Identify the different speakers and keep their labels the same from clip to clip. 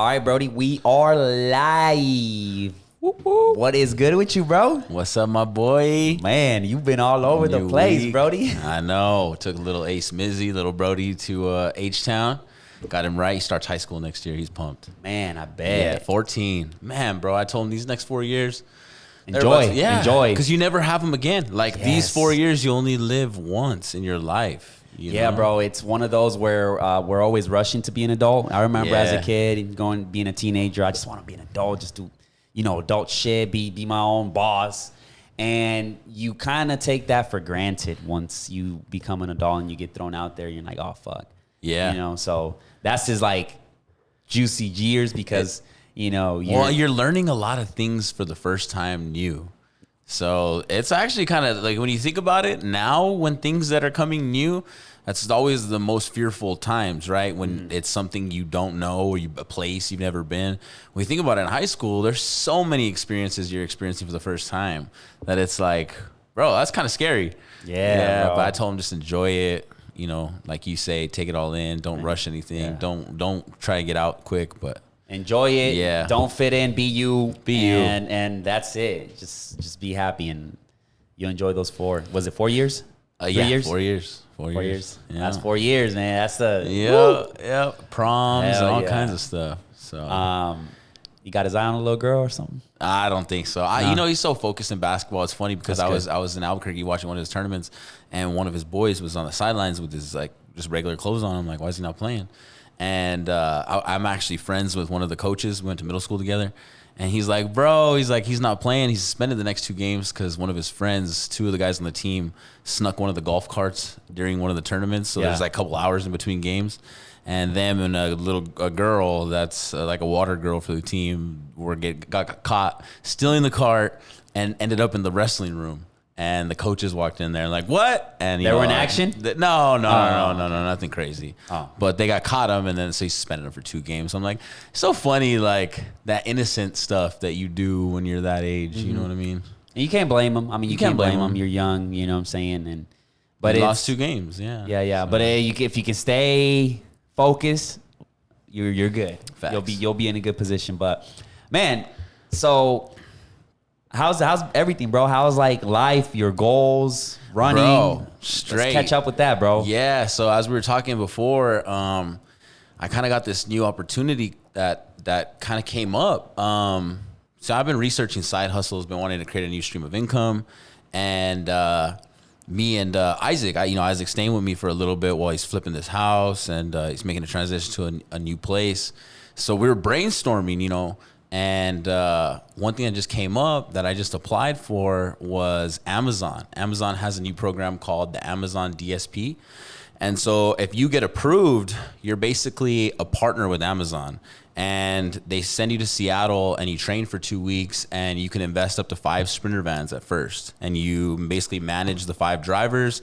Speaker 1: All right, Brody, we are live. Whoop, whoop. What is good with you, bro?
Speaker 2: What's up, my boy?
Speaker 1: Man, you've been all over the place, Brody.
Speaker 2: I know. Took little Ace Mizzy, little Brody to H-Town. Got him right. He starts high school next year. He's pumped.
Speaker 1: Man, I bet.
Speaker 2: Yeah, 14. Man, bro, I told him these next 4 years.
Speaker 1: Enjoy. Enjoy.
Speaker 2: Because you never have them again. Like, these 4 years, you only live once in your life. You know?
Speaker 1: Bro. It's one of those where we're always rushing to be an adult. I remember as a kid and being a teenager, I just want to be an adult, just do, adult shit, be my own boss. And you kind of take that for granted once you become an adult and you get thrown out there. You're like, oh, fuck.
Speaker 2: Yeah.
Speaker 1: So that's just like juicy years because,
Speaker 2: you're learning a lot of things for the first time new. So it's actually kind of like when you think about it now, when things that are coming new, that's always the most fearful times, right? When it's something you don't know or a place you've never been. When you think about it in high school, there's so many experiences you're experiencing for the first time that it's like, bro, that's kind of scary.
Speaker 1: Yeah,
Speaker 2: but I told him just enjoy it. Like you say, take it all in. Don't rush anything. Yeah. Don't try to get out quick, but
Speaker 1: enjoy it.
Speaker 2: Yeah.
Speaker 1: Don't fit in. Be you.
Speaker 2: Be you.
Speaker 1: And that's it. Just be happy and you enjoy those 4. Was it 4 years? 3 years?
Speaker 2: 4 years. 4 years.
Speaker 1: Yeah. That's 4 years, man. That's the
Speaker 2: proms and all kinds of stuff. So
Speaker 1: you got his eye on a little girl or something?
Speaker 2: I don't think so. He's so focused in basketball. It's funny because I was in Albuquerque watching one of his tournaments, and one of his boys was on the sidelines with his like just regular clothes on. I'm like, why is he not playing? And I'm actually friends with one of the coaches. We went to middle school together. And he's like, bro, he's not playing. He's suspended the next 2 games because one of his friends, 2 of the guys on the team, snuck one of the golf carts during one of the tournaments. So there's like a couple hours in between games. And them and a girl that's like a water girl for the team got caught stealing the cart and ended up in the wrestling room. And the coaches walked in there like, what? And
Speaker 1: they were in action?
Speaker 2: No, nothing crazy. Oh. But they got caught him, and then so he suspended him for 2 games. So I'm like, so funny, like that innocent stuff that you do when you're that age. You know what I mean?
Speaker 1: And you can't blame them. I mean, you can't blame them. You're young. You know what I'm saying? But
Speaker 2: he lost 2 games. Yeah.
Speaker 1: Yeah. So. But if you can stay focused, you're good.
Speaker 2: Facts.
Speaker 1: You'll be in a good position. But man, so. How's everything, bro? How's like life, your goals, running?
Speaker 2: Bro, straight.
Speaker 1: Let's catch up with that, bro.
Speaker 2: Yeah. So as we were talking before, I kind of got this new opportunity that kind of came up. So I've been researching side hustles, been wanting to create a new stream of income, and me and Isaac, Isaac's staying with me for a little bit while he's flipping this house and he's making a transition to a new place. So we were brainstorming, And one thing that just came up that I just applied for was Amazon. Amazon has a new program called the Amazon DSP. And so if you get approved, you're basically a partner with Amazon. And they send you to Seattle and you train for 2 weeks and you can invest up to 5 Sprinter vans at first. And you basically manage the 5 drivers,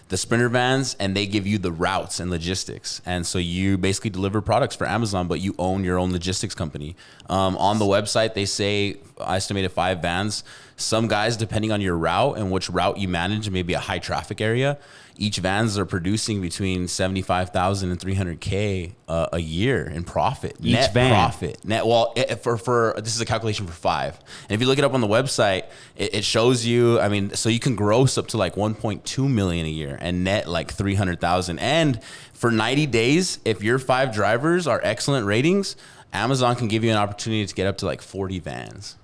Speaker 2: the Sprinter vans, and they give you the routes and logistics. And so you basically deliver products for Amazon, but you own your own logistics company. On the website, they say estimated 5 vans. Some guys, depending on your route and which route you manage, maybe a high traffic area, each vans are producing between 75,000 and 300K a year in profit.
Speaker 1: Each
Speaker 2: net
Speaker 1: van.
Speaker 2: Profit. For this is a calculation for 5. And if you look it up on the website, it shows you, so you can gross up to like 1.2 million a year and net like 300,000. And for 90 days, if your 5 drivers are excellent ratings, Amazon can give you an opportunity to get up to like 40 vans.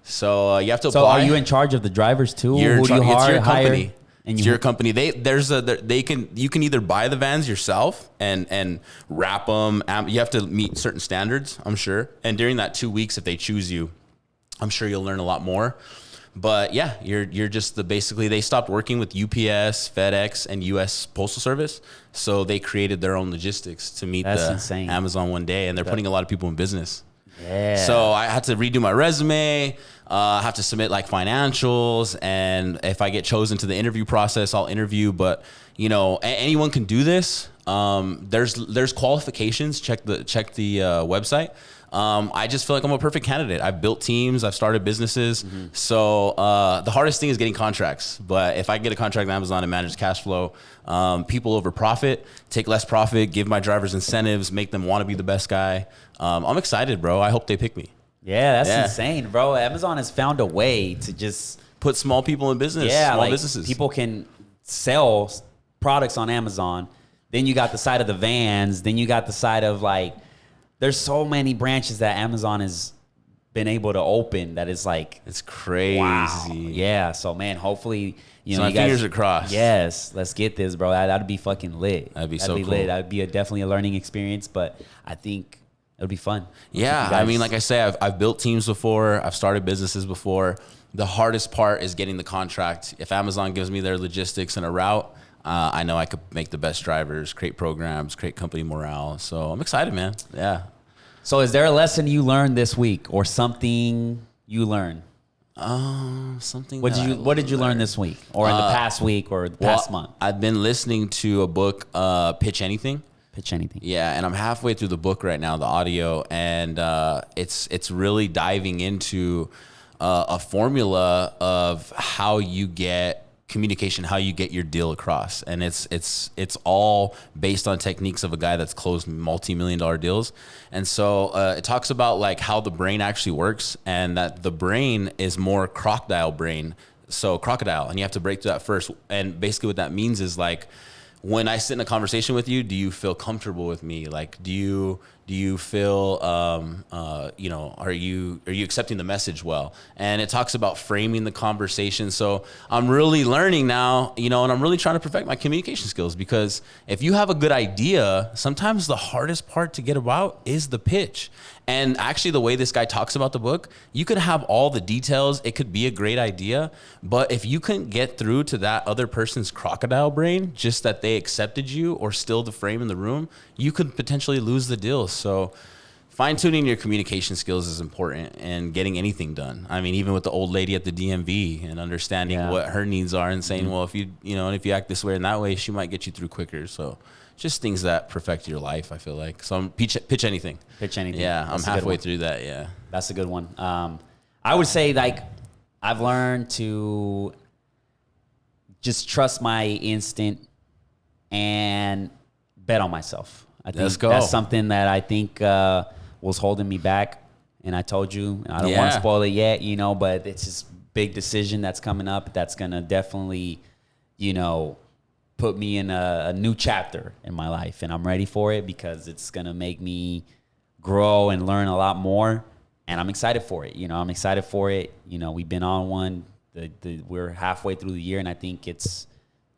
Speaker 2: So you have to apply.
Speaker 1: So are you in charge of the drivers too?
Speaker 2: It's your company.
Speaker 1: And
Speaker 2: it's your company. You can either buy the vans yourself and wrap them. You have to meet certain standards, I'm sure. And during that 2 weeks, if they choose you, I'm sure you'll learn a lot more. But yeah, you're just basically they stopped working with UPS, FedEx, and US Postal Service, so they created their own logistics to meet
Speaker 1: insane.
Speaker 2: Amazon one day, and they're putting a lot of people in business.
Speaker 1: Yeah.
Speaker 2: So I had to redo my resume. I have to submit like financials, and if I get chosen to the interview process, I'll interview. But anyone can do this. There's qualifications. Check the website. I just feel like I'm a perfect candidate. I've built teams, I've started businesses. So the hardest thing is getting contracts. But if I get a contract on Amazon and manage cash flow, people over profit, take less profit, give my drivers incentives, make them want to be the best guy. I'm excited, bro. I hope they pick me.
Speaker 1: Yeah, that's insane, bro. Amazon has found a way to just
Speaker 2: put small people in business, small businesses.
Speaker 1: People can sell products on Amazon. Then you got the side of the vans. Then you got the side of like, there's so many branches that Amazon has been able to open that is like,
Speaker 2: it's crazy.
Speaker 1: Wow. Yeah. So man, hopefully, you know,
Speaker 2: my
Speaker 1: you guys,
Speaker 2: fingers are crossed.
Speaker 1: Yes, let's get this, bro. That'd be fucking lit.
Speaker 2: That'd be so cool.
Speaker 1: Lit. That'd be definitely a learning experience, but I think it'll be fun.
Speaker 2: Yeah, I mean, like I say, I've built teams before. I've started businesses before. The hardest part is getting the contract. If Amazon gives me their logistics and a route, I know I could make the best drivers, create programs, create company morale. So I'm excited, man. Yeah.
Speaker 1: So is there a lesson you learned this week or something you learned?
Speaker 2: Something.
Speaker 1: What did you learn this week or in the past week or the past month?
Speaker 2: I've been listening to a book, Pitch Anything.
Speaker 1: Pitch Anything.
Speaker 2: Yeah, and I'm halfway through the book right now, the audio, and it's really diving into a formula of how you get communication, how you get your deal across, and it's all based on techniques of a guy that's closed multi-million-dollar deals. And so it talks about like how the brain actually works, and that the brain is more crocodile brain. So crocodile, and you have to break through that first. And basically what that means is like, when I sit in a conversation with you, do you feel comfortable with me? Like, do you feel, you know, are you accepting the message well? And it talks about framing the conversation. So I'm really learning now, you know, and I'm really trying to perfect my communication skills, because if you have a good idea, sometimes the hardest part to get about is the pitch. And actually, the way this guy talks about the book, you could have all the details. It could be a great idea. But if you couldn't get through to that other person's crocodile brain, just that they accepted you or still the frame in the room, you could potentially lose the deal. So fine-tuning your communication skills is important, and getting anything done. I mean, even with the old lady at the DMV, and understanding what her needs are, and saying, well, if you act this way and that way, she might get you through quicker. So just things that perfect your life, I feel like. So I'm pitch anything.
Speaker 1: Pitch anything.
Speaker 2: Yeah, I'm halfway through that. Yeah,
Speaker 1: that's a good one. I would say like I've learned to just trust my instinct and bet on myself. I think that's something that I think was holding me back. And I told you, I don't want to spoil it yet, you know, but it's this big decision that's coming up that's going to definitely, you know, put me in a new chapter in my life. And I'm ready for it because it's going to make me grow and learn a lot more. And I'm excited for it. You know, I'm excited for it. You know, we've been on one. We're halfway through the year, and I think it's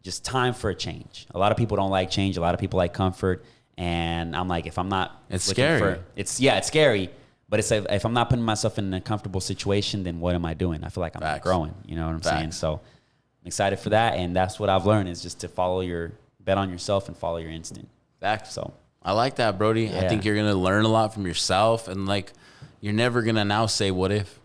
Speaker 1: just time for a change. A lot of people don't like change. A lot of people like comfort. And I'm like, if I'm not,
Speaker 2: it's scary.
Speaker 1: It's scary. But it's if I'm not putting myself in a comfortable situation, then what am I doing? I feel like I'm not growing. You know what I'm saying? So I'm excited for that. And that's what I've learned, is just to bet on yourself and follow your instinct.
Speaker 2: So I like that, Brody. Yeah. I think you're going to learn a lot from yourself. And like, you're never going to now say, what if?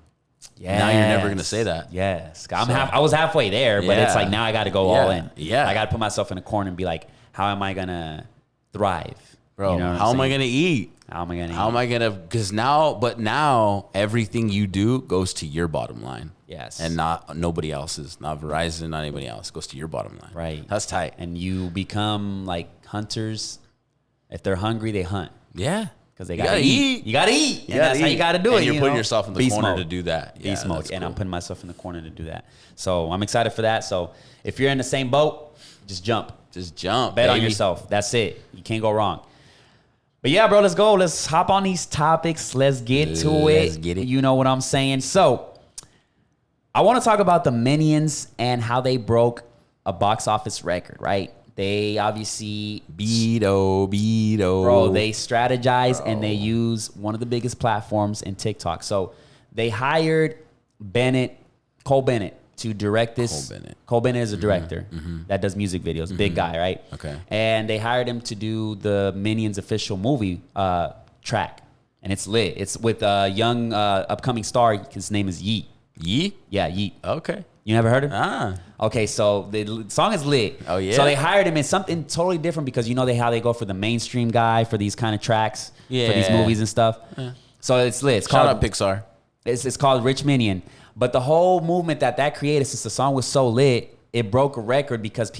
Speaker 2: Yeah. Now you're never going to say that.
Speaker 1: Yes. I was halfway there, but it's like, now I got to go all in. Yeah. I got to put myself in a corner and be like, how am I going to thrive?
Speaker 2: Bro, you know how am I going to eat?
Speaker 1: How am I going to eat?
Speaker 2: How am I going to, because now everything you do goes to your bottom line.
Speaker 1: Yes.
Speaker 2: And not nobody else's, not Verizon, not anybody else. It goes to your bottom line.
Speaker 1: Right.
Speaker 2: That's tight.
Speaker 1: And you become like hunters. If they're hungry, they hunt.
Speaker 2: Yeah.
Speaker 1: Because they got to eat. You got to eat. And that's how you got to do it.
Speaker 2: And you're putting yourself in the corner to do that.
Speaker 1: Yeah, beast mode. And I'm putting myself in the corner to do that. So I'm excited for that. So if you're in the same boat, just jump.
Speaker 2: Just jump.
Speaker 1: Bet on yourself. That's it. You can't go wrong. But yeah, bro, let's go. Let's hop on these topics. Let's get to it.
Speaker 2: Let's get it.
Speaker 1: You know what I'm saying? So I want to talk about the Minions and how they broke a box office record, right? They obviously
Speaker 2: Beto.
Speaker 1: Bro, they strategize and they use one of the biggest platforms in TikTok. So they hired Cole Bennett to direct this. Cole Bennett is a director that does music videos. Big guy, right?
Speaker 2: Okay.
Speaker 1: And they hired him to do the Minions official movie track. And it's lit. It's with a young upcoming star. His name is Yeet.
Speaker 2: Yeet?
Speaker 1: Yeah, Yeet.
Speaker 2: Okay.
Speaker 1: You never heard of him?
Speaker 2: Ah.
Speaker 1: Okay, so the song is lit.
Speaker 2: Oh, yeah.
Speaker 1: So they hired him in something totally different, because you know how they go for the mainstream guy for these kind of tracks, for these movies and stuff. Yeah. So it's lit. It's
Speaker 2: Shout
Speaker 1: called
Speaker 2: out Pixar.
Speaker 1: It's called Rich Minion. But the whole movement that created, since the song was so lit, it broke a record because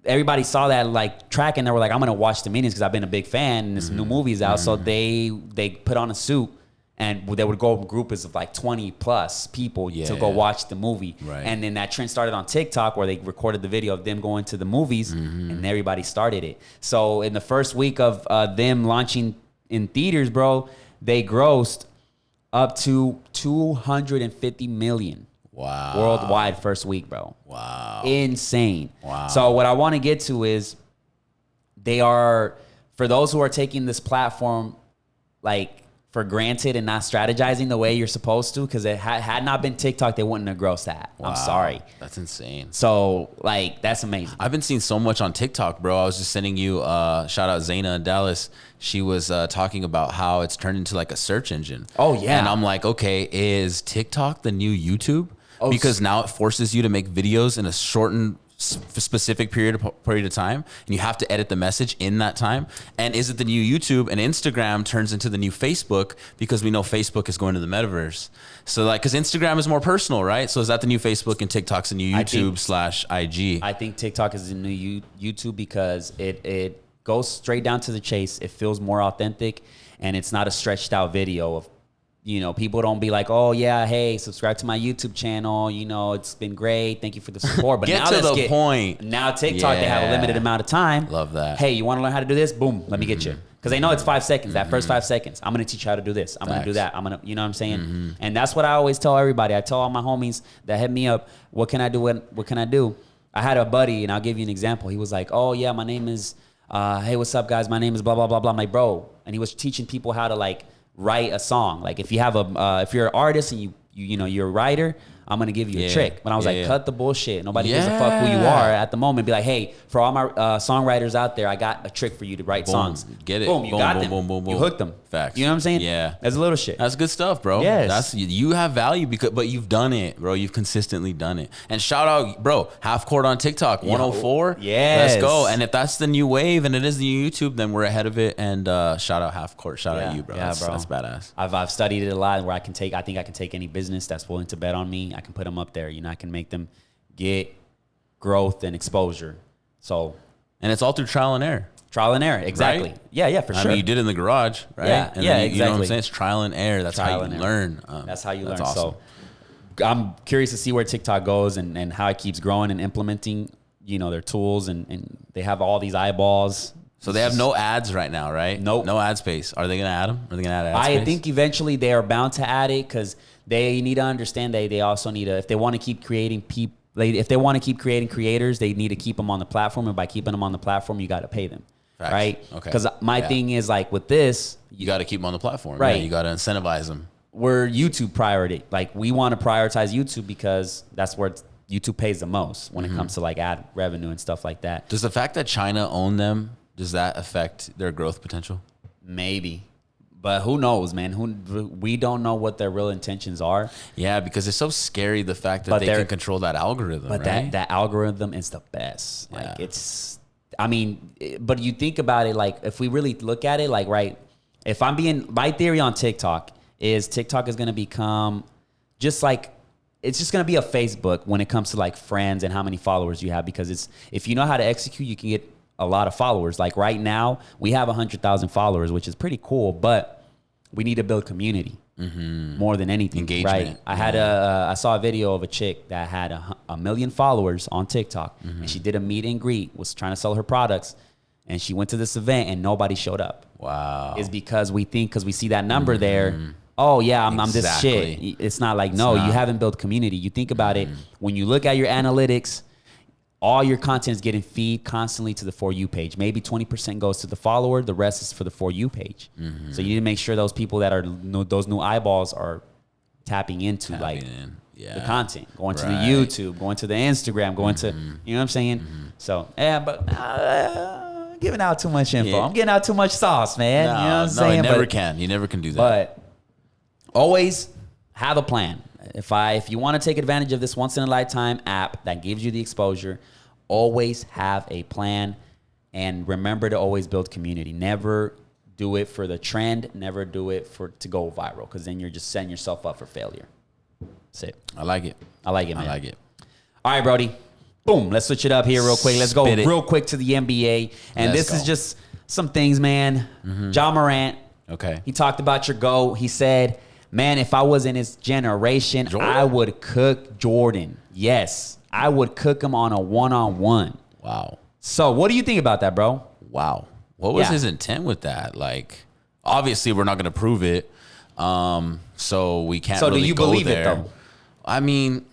Speaker 1: everybody saw that like track and they were like, I'm gonna watch the Minions because I've been a big fan and this new movie's out. So they put on a suit and they would go in groups of like 20 plus people to go watch the movie.
Speaker 2: Right.
Speaker 1: And then that trend started on TikTok where they recorded the video of them going to the movies and everybody started it. So in the first week of them launching in theaters, bro, they grossed up to 250 million.
Speaker 2: Wow.
Speaker 1: Worldwide first week, bro.
Speaker 2: Wow.
Speaker 1: Insane.
Speaker 2: Wow.
Speaker 1: So what I want to get to is for those who are taking this platform like for granted and not strategizing the way you're supposed to, because it had not been TikTok, they wouldn't have grossed that.
Speaker 2: Wow.
Speaker 1: I'm sorry.
Speaker 2: That's insane.
Speaker 1: So like, that's amazing.
Speaker 2: I've been seeing so much on TikTok, bro. I was just sending you shout out Zaina in Dallas. She was talking about how it's turned into like a search engine.
Speaker 1: Oh yeah.
Speaker 2: And I'm like, okay, is TikTok the new YouTube? Because now it forces you to make videos in a shortened specific period of time, and you have to edit the message in that time. And is it the new YouTube? And Instagram turns into the new Facebook because we know Facebook is going to the metaverse. So like, because Instagram is more personal, right? So is that the new Facebook and TikTok's the new YouTube/IG?
Speaker 1: I think TikTok is the new YouTube because it goes straight down to the chase. It feels more authentic, and it's not a stretched out video of, you know, people don't be like, oh yeah, hey, subscribe to my YouTube channel. You know, it's been great. Thank you for the support. But
Speaker 2: Get
Speaker 1: now
Speaker 2: to the point.
Speaker 1: Now TikTok, they have a limited amount of time.
Speaker 2: Love that.
Speaker 1: Hey, you want to learn how to do this? Boom, let me get you. Because they know it's 5 seconds. That first 5 seconds, I'm going to teach you how to do this. I'm going to do that. I'm going to, you know what I'm saying? And that's what I always tell everybody. I tell all my homies that hit me up, what can I do? What can I do? I had a buddy, and I'll give you an example. He was like, oh yeah, my name is, hey, what's up guys? My name is blah, blah, blah, blah. I'm like, bro. And he was teaching people how to like write a song. Like if you have if you're an artist and you know you're a writer, I'm gonna give you a trick. But I was like, cut the bullshit. Nobody gives a fuck who you are at the moment. Be like, hey, for all my songwriters out there, I got a trick for you to write songs.
Speaker 2: Get it.
Speaker 1: Boom, you got them.
Speaker 2: Boom.
Speaker 1: You hooked them.
Speaker 2: Facts.
Speaker 1: You know what I'm saying?
Speaker 2: Yeah.
Speaker 1: That's a little shit.
Speaker 2: That's good stuff, bro.
Speaker 1: Yes.
Speaker 2: That's you have value but you've done it, bro. You've consistently done it. And shout out, bro, Half Court on TikTok, 104.
Speaker 1: Yes.
Speaker 2: Let's go. And if that's the new wave and it is the new YouTube, then we're ahead of it. And shout out Half Court. Shout out you, bro.
Speaker 1: Yeah,
Speaker 2: bro. That's badass.
Speaker 1: I've studied it a lot where I think I can take any business that's willing to bet on me. I can put them up there. You know, I can make them get growth and exposure. So,
Speaker 2: and it's all through trial and error.
Speaker 1: Trial and error, exactly.
Speaker 2: Right?
Speaker 1: Yeah, for sure.
Speaker 2: I mean, you did it in the garage, right?
Speaker 1: Yeah,
Speaker 2: and
Speaker 1: yeah,
Speaker 2: then
Speaker 1: exactly.
Speaker 2: You know what I'm saying? It's trial and error. That's how you learn.
Speaker 1: That's how you learn.
Speaker 2: Awesome.
Speaker 1: So I'm curious to see where TikTok goes and how it keeps growing and implementing, you know, their tools and they have all these eyeballs.
Speaker 2: So they have no ads right now, right?
Speaker 1: Nope.
Speaker 2: No ad space. Are they going to add them? Are they going to add ad space?
Speaker 1: I think eventually they are bound to add it because they need to understand they also need to, if they want to keep creating if they want to keep creating creators, they need to keep them on the platform. And by keeping them on the platform, you got to pay them.
Speaker 2: Facts.
Speaker 1: Right?
Speaker 2: Okay.
Speaker 1: Because my thing is like with this,
Speaker 2: you got to keep them on the platform.
Speaker 1: Right.
Speaker 2: Yeah, you got to incentivize them.
Speaker 1: We're YouTube priority. Like we want to prioritize YouTube because that's where YouTube pays the most when it comes to like ad revenue and stuff like that.
Speaker 2: Does the fact that China owned them, does that affect their growth potential?
Speaker 1: Maybe. But who knows, man? We don't know what their real intentions are.
Speaker 2: Yeah, because it's so scary the fact that they can control that algorithm.
Speaker 1: But
Speaker 2: right?
Speaker 1: that algorithm is the best.
Speaker 2: Yeah.
Speaker 1: Like it's, I mean, but you think about it, like if we really look at it, like right, if I'm being, my theory on TikTok is going to become just like, it's just going to be a Facebook when it comes to like friends and how many followers you have, because if you know how to execute, you can get a lot of followers. Like right now we have 100,000 followers, which is pretty cool, but we need to build community more than anything.
Speaker 2: Engagement.
Speaker 1: Right. I saw a video of a chick that had a million followers on TikTok and she did a meet and greet, was trying to sell her products. And she went to this event and nobody showed up.
Speaker 2: Wow.
Speaker 1: Is because we see that number there. Oh yeah, I'm this shit. It's not like, no, you haven't built community. You think about it, when you look at your analytics, all your content is getting feed constantly to the For You page. Maybe 20% goes to the follower. The rest is for the For You page. So you need to make sure those people that are those new eyeballs are tapping into the content, going to the YouTube, going to the Instagram, going to, you know what I'm saying? So, yeah, but giving out too much info. I'm getting out too much sauce, man.
Speaker 2: No,
Speaker 1: you know what I'm saying?
Speaker 2: You never can. You never can do that.
Speaker 1: But always have a plan. If you want to take advantage of this once in a lifetime app that gives you the exposure, always have a plan and remember to always build community. Never Do it for the trend. Never do it to go viral, because then you're just setting yourself up for failure. That's it.
Speaker 2: I like it.
Speaker 1: I like it, man.
Speaker 2: I like it.
Speaker 1: All right, Brody. Boom. Let's switch it up here real quick. Let's go real quick to the NBA. And this is just some things, man. Ja Morant.
Speaker 2: Okay.
Speaker 1: He talked about your GOAT. He said, man, if I was in his generation, I would cook Jordan. Yes. I would cook him on a one-on-one.
Speaker 2: Wow.
Speaker 1: So what do you think about that, bro?
Speaker 2: Wow. What was his intent with that? Like, obviously, we're not going to prove it. So we can't really go there. So do you believe it, though? I mean,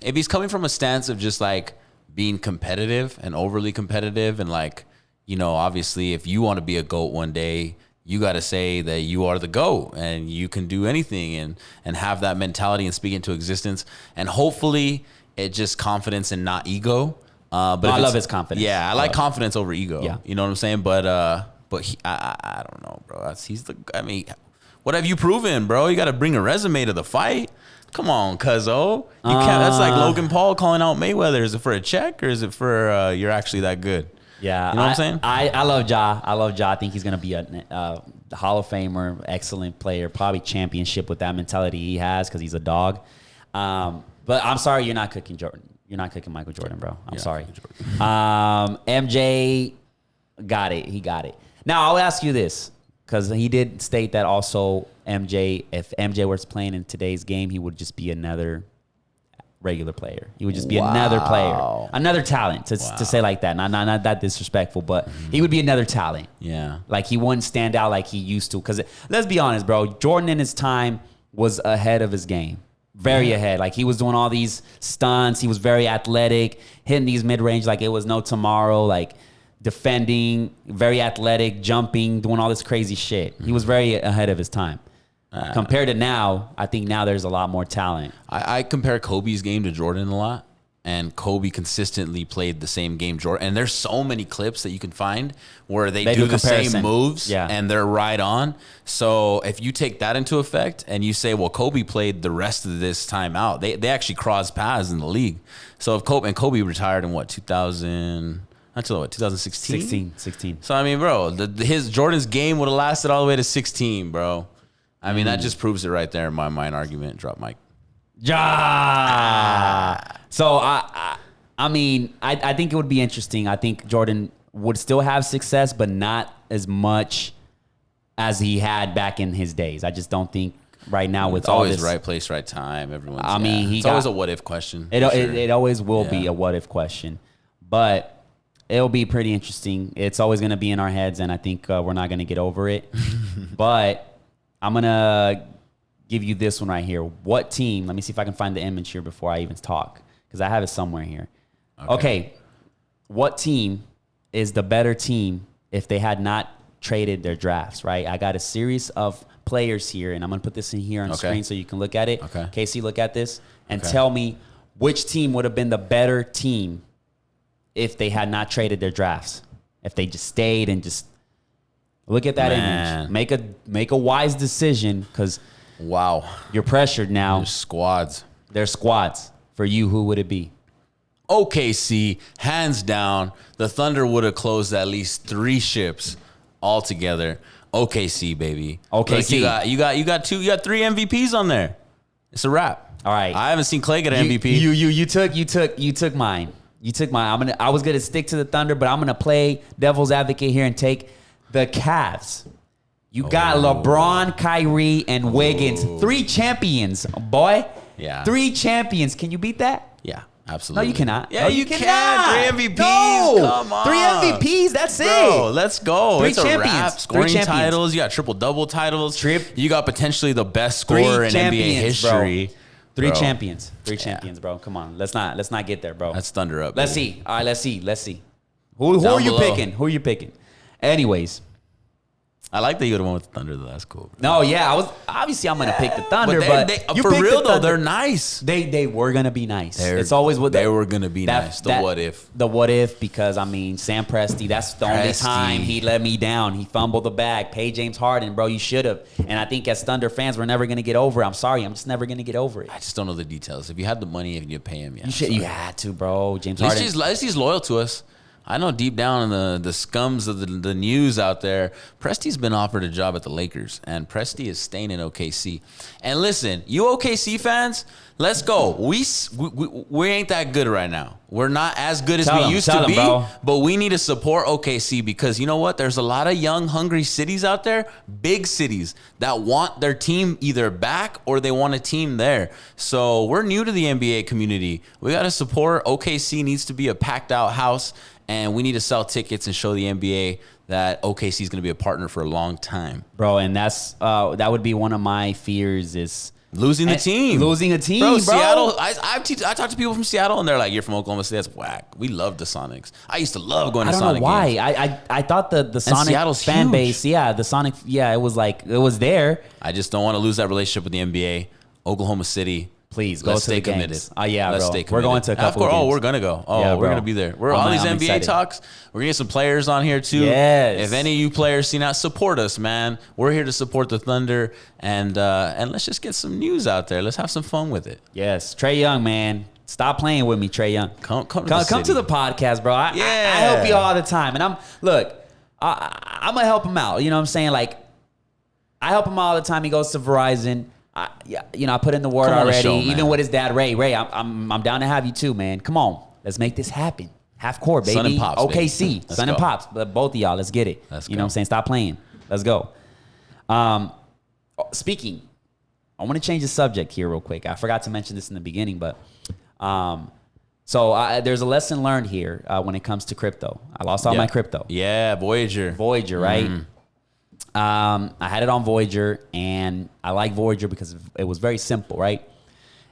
Speaker 2: if he's coming from a stance of just, like, being competitive and overly competitive and, like, you know, obviously, if you want to be a GOAT one day, you got to say that you are the GOAT and you can do anything and have that mentality and speak into existence. And hopefully, it's just confidence and not ego. But I
Speaker 1: love his confidence.
Speaker 2: Yeah, I like confidence over ego.
Speaker 1: Yeah.
Speaker 2: You know what I'm saying? But I don't know, bro. I mean, what have you proven, bro? You got to bring a resume to the fight. Come on, cuzzo. You can't. That's like Logan Paul calling out Mayweather. Is it for a check or is it for you're actually that good?
Speaker 1: Yeah,
Speaker 2: you know what I'm saying?
Speaker 1: I love Ja. I love Ja. I think he's gonna be a Hall of Famer, excellent player, probably championship with that mentality he has because he's a dog. But I'm sorry, you're not cooking Jordan. You're not cooking Michael Jordan, bro. I'm sorry. MJ got it. He got it. Now, I'll ask you this, because he did state that also if MJ was playing in today's game, he would just be another regular player. He would just be another player. Another talent, to say like that. Not that disrespectful, but he would be another talent.
Speaker 2: Yeah.
Speaker 1: Like, he wouldn't stand out like he used to. Because let's be honest, bro. Jordan in his time was ahead of his game. Very ahead. Like, he was doing all these stunts. He was very athletic, hitting these mid-range like it was no tomorrow, like defending, very athletic, jumping, doing all this crazy shit. He was very ahead of his time. Compared to now, I think now there's a lot more talent.
Speaker 2: I compare Kobe's game to Jordan a lot. And Kobe consistently played the same game Jordan. And there's so many clips that you can find where they do the same moves and they're right on. So if you take that into effect and you say, well, Kobe played the rest of this time out, they actually crossed paths in the league. So if Kobe retired in what, 2016?
Speaker 1: 16.
Speaker 2: So I mean, bro, Jordan's game would have lasted all the way to 16, bro. I mean, that just proves it right there in my mind. Argument, drop mic.
Speaker 1: Ja. So I mean, I think it would be interesting. I think Jordan would still have success, but not as much as he had back in his days. I just don't think right now with
Speaker 2: it's
Speaker 1: all
Speaker 2: always
Speaker 1: this
Speaker 2: right place, right time. Everyone's.
Speaker 1: I mean,
Speaker 2: it's always a what if question.
Speaker 1: It always will be a what if question, but it'll be pretty interesting. It's always going to be in our heads, and I think we're not going to get over it. But I'm gonna give you this one right here. What team? Let me see if I can find the image here before I even talk, because I have it somewhere here. Okay. What team is the better team if they had not traded their drafts, right? I got a series of players here, and I'm going to put this in here on the screen so you can look at it.
Speaker 2: Okay.
Speaker 1: Casey, look at this and tell me which team would have been the better team if they had not traded their drafts, if they just stayed and just look at that image. Make a wise decision, because you're pressured now.
Speaker 2: There's squads.
Speaker 1: There's squads. For you, who would it be?
Speaker 2: OKC, hands down. The Thunder would have closed at least 3 ships altogether. OKC, baby.
Speaker 1: OKC.
Speaker 2: Look, you got 3 MVPs on there. It's a wrap.
Speaker 1: All right.
Speaker 2: I haven't seen Clay get an MVP.
Speaker 1: You took mine. You took mine. I was gonna stick to the Thunder, but I'm gonna play devil's advocate here and take the Cavs. You got LeBron, Kyrie, and Wiggins. 3 champions, boy.
Speaker 2: Yeah.
Speaker 1: 3 champions. Can you beat that?
Speaker 2: Yeah, absolutely.
Speaker 1: No, you cannot.
Speaker 2: Yeah,
Speaker 1: no,
Speaker 2: you can. 3 MVPs.
Speaker 1: No.
Speaker 2: Come on.
Speaker 1: 3 MVPs. That's it.
Speaker 2: Bro, let's go.
Speaker 1: 3
Speaker 2: it's
Speaker 1: champions.
Speaker 2: a wrap. Scoring
Speaker 1: 3 champions.
Speaker 2: titles. You got triple-double titles. You got potentially the best scorer in NBA history.
Speaker 1: Bro. 3 champions. 3 champions, bro. Come on. Let's not get there, bro.
Speaker 2: That's Thunder up.
Speaker 1: Let's see. All right, let's see. Who are you picking? Who are you picking? Anyways.
Speaker 2: I like that you would have went with the Thunder, though. That's cool.
Speaker 1: No, yeah, I'm gonna pick the Thunder, but
Speaker 2: you for real though, they're nice.
Speaker 1: They were gonna be nice. It's always what
Speaker 2: they were gonna be nice. What if?
Speaker 1: The what if? Because I mean, Sam Presti. That's the only time he let me down. He fumbled the bag. Pay James Harden, bro. You should have. And I think as Thunder fans, we're never gonna get over it. I'm sorry. I'm just never gonna get over it.
Speaker 2: I just don't know the details. If you had the money, if you pay him,
Speaker 1: you had to, bro. James Harden.
Speaker 2: At least he's loyal to us. I know deep down in the scums of the news out there, Presti's been offered a job at the Lakers, and Presti is staying in OKC. And listen, you OKC fans, let's go. We ain't that good right now. We're not as good as we used to be, but we need to support OKC because you know what? There's a lot of young, hungry cities out there, big cities, that want their team either back or they want a team there. So we're new to the NBA community. We got to support. OKC needs to be a packed out house, and we need to sell tickets and show the NBA that OKC is going to be a partner for a long time.
Speaker 1: Bro, and that would be one of my fears is
Speaker 2: losing the team.
Speaker 1: Losing a team, bro.
Speaker 2: Seattle, I talk to people from Seattle, and they're like, you're from Oklahoma City. That's whack. We love the Sonics. I used to love going to Sonic games.
Speaker 1: I don't know why. I thought the Sonic fan
Speaker 2: huge.
Speaker 1: base, the Sonic, it was there.
Speaker 2: I just don't want to lose that relationship with the NBA. Oklahoma City.
Speaker 1: Please go to the games.
Speaker 2: Let's
Speaker 1: bro.
Speaker 2: stay committed.
Speaker 1: We're going to a couple of games.
Speaker 2: Oh, we're going to go. Oh, yeah, we're going to be there. We're all these NBA excited. Talks. We're going to get some players on here, too.
Speaker 1: Yes.
Speaker 2: If any of you players see now, support us, man. We're here to support the Thunder. And let's just get some news out there. Let's have some fun with it.
Speaker 1: Yes. Trae Young, man. Stop playing with me, Trae Young.
Speaker 2: Come to
Speaker 1: the podcast, bro. I help you all the time. And I'm going to help him out. You know what I'm saying? Like, I help him all the time. He goes to Verizon. I put in the word already.
Speaker 2: Show,
Speaker 1: even with his dad, Ray, I'm down to have you too, man. Come on, let's make this happen. Half court, baby.
Speaker 2: Son and Pops,
Speaker 1: OKC, Son and Pops. But both of y'all, let's get it. You know what I'm saying? Stop playing. Let's go. Speaking, I want to change the subject here real quick. I forgot to mention this in the beginning, but there's a lesson learned here when it comes to crypto. I lost all my crypto.
Speaker 2: Yeah, Voyager, right?
Speaker 1: Mm. I had it on Voyager, and I like Voyager because it was very simple, right?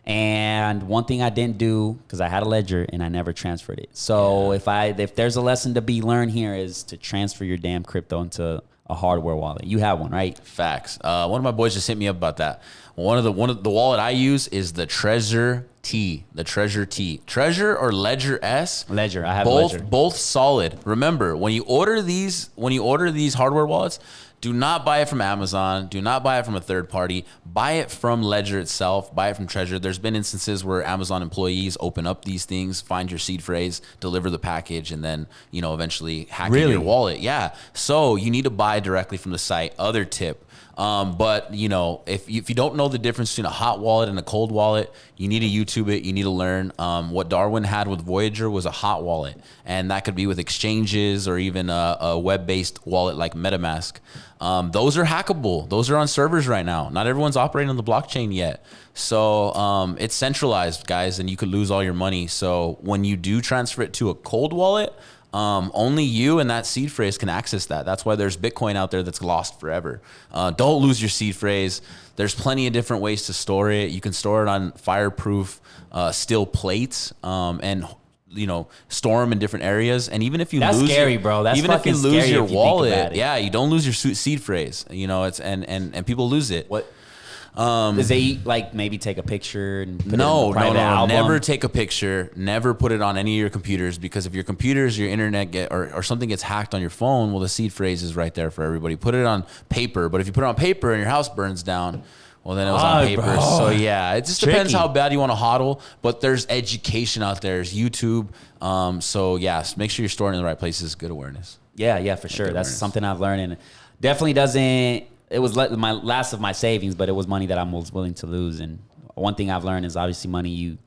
Speaker 1: And one thing I didn't do, because I had a ledger and I never transferred it. So if there's a lesson to be learned here is to transfer your damn crypto into a hardware wallet. You have one, right?
Speaker 2: Facts. One of my boys just hit me up about that. One of the wallet I use is the Treasure T. The Treasure T. Treasure or Ledger S.
Speaker 1: Ledger. I have
Speaker 2: both.
Speaker 1: Ledger.
Speaker 2: Both solid. Remember, when you order these hardware wallets, do not buy it from Amazon. Do not buy it from a third party. Buy it from Ledger itself. Buy it from Treasure. There's been instances where Amazon employees open up these things, find your seed phrase, deliver the package, and then, eventually hack into your wallet. Yeah. So you need to buy directly from the site. Other tip. But if you don't know the difference between a hot wallet and a cold wallet, you need to YouTube it. You need to learn. What Darwin had with Voyager was a hot wallet, and that could be with exchanges or even a web-based wallet like MetaMask. Those are hackable. Those are on servers right now. Not everyone's operating on the blockchain yet. So it's centralized, guys, and you could lose all your money. So when you do transfer it to a cold wallet, only you and that seed phrase can access that. That's why there's Bitcoin out there that's lost forever. Don't lose your seed phrase. There's plenty of different ways to store it. You can store it on fireproof steel plates and store them in different areas. And even if you
Speaker 1: that's
Speaker 2: lose,
Speaker 1: scary, bro. That's even if you lose your wallet,
Speaker 2: you don't lose your seed phrase. It's and people lose it.
Speaker 1: What? Does they maybe take a picture and put it in the private album?
Speaker 2: Never take a picture. Never put it on any of your computers, because if your computers, your internet or something gets hacked on your phone, well, the seed phrase is right there for everybody. Put it on paper. But if you put it on paper and your house burns down, well, then it was on paper. Bro. So it just depends how bad you want to hodl. But there's education out there. There's YouTube. Make sure you're storing in the right places. Good awareness.
Speaker 1: Yeah, for sure. That's something I've learned, and definitely doesn't. It was my last of my savings, but it was money that I was willing to lose. And one thing I've learned is obviously money you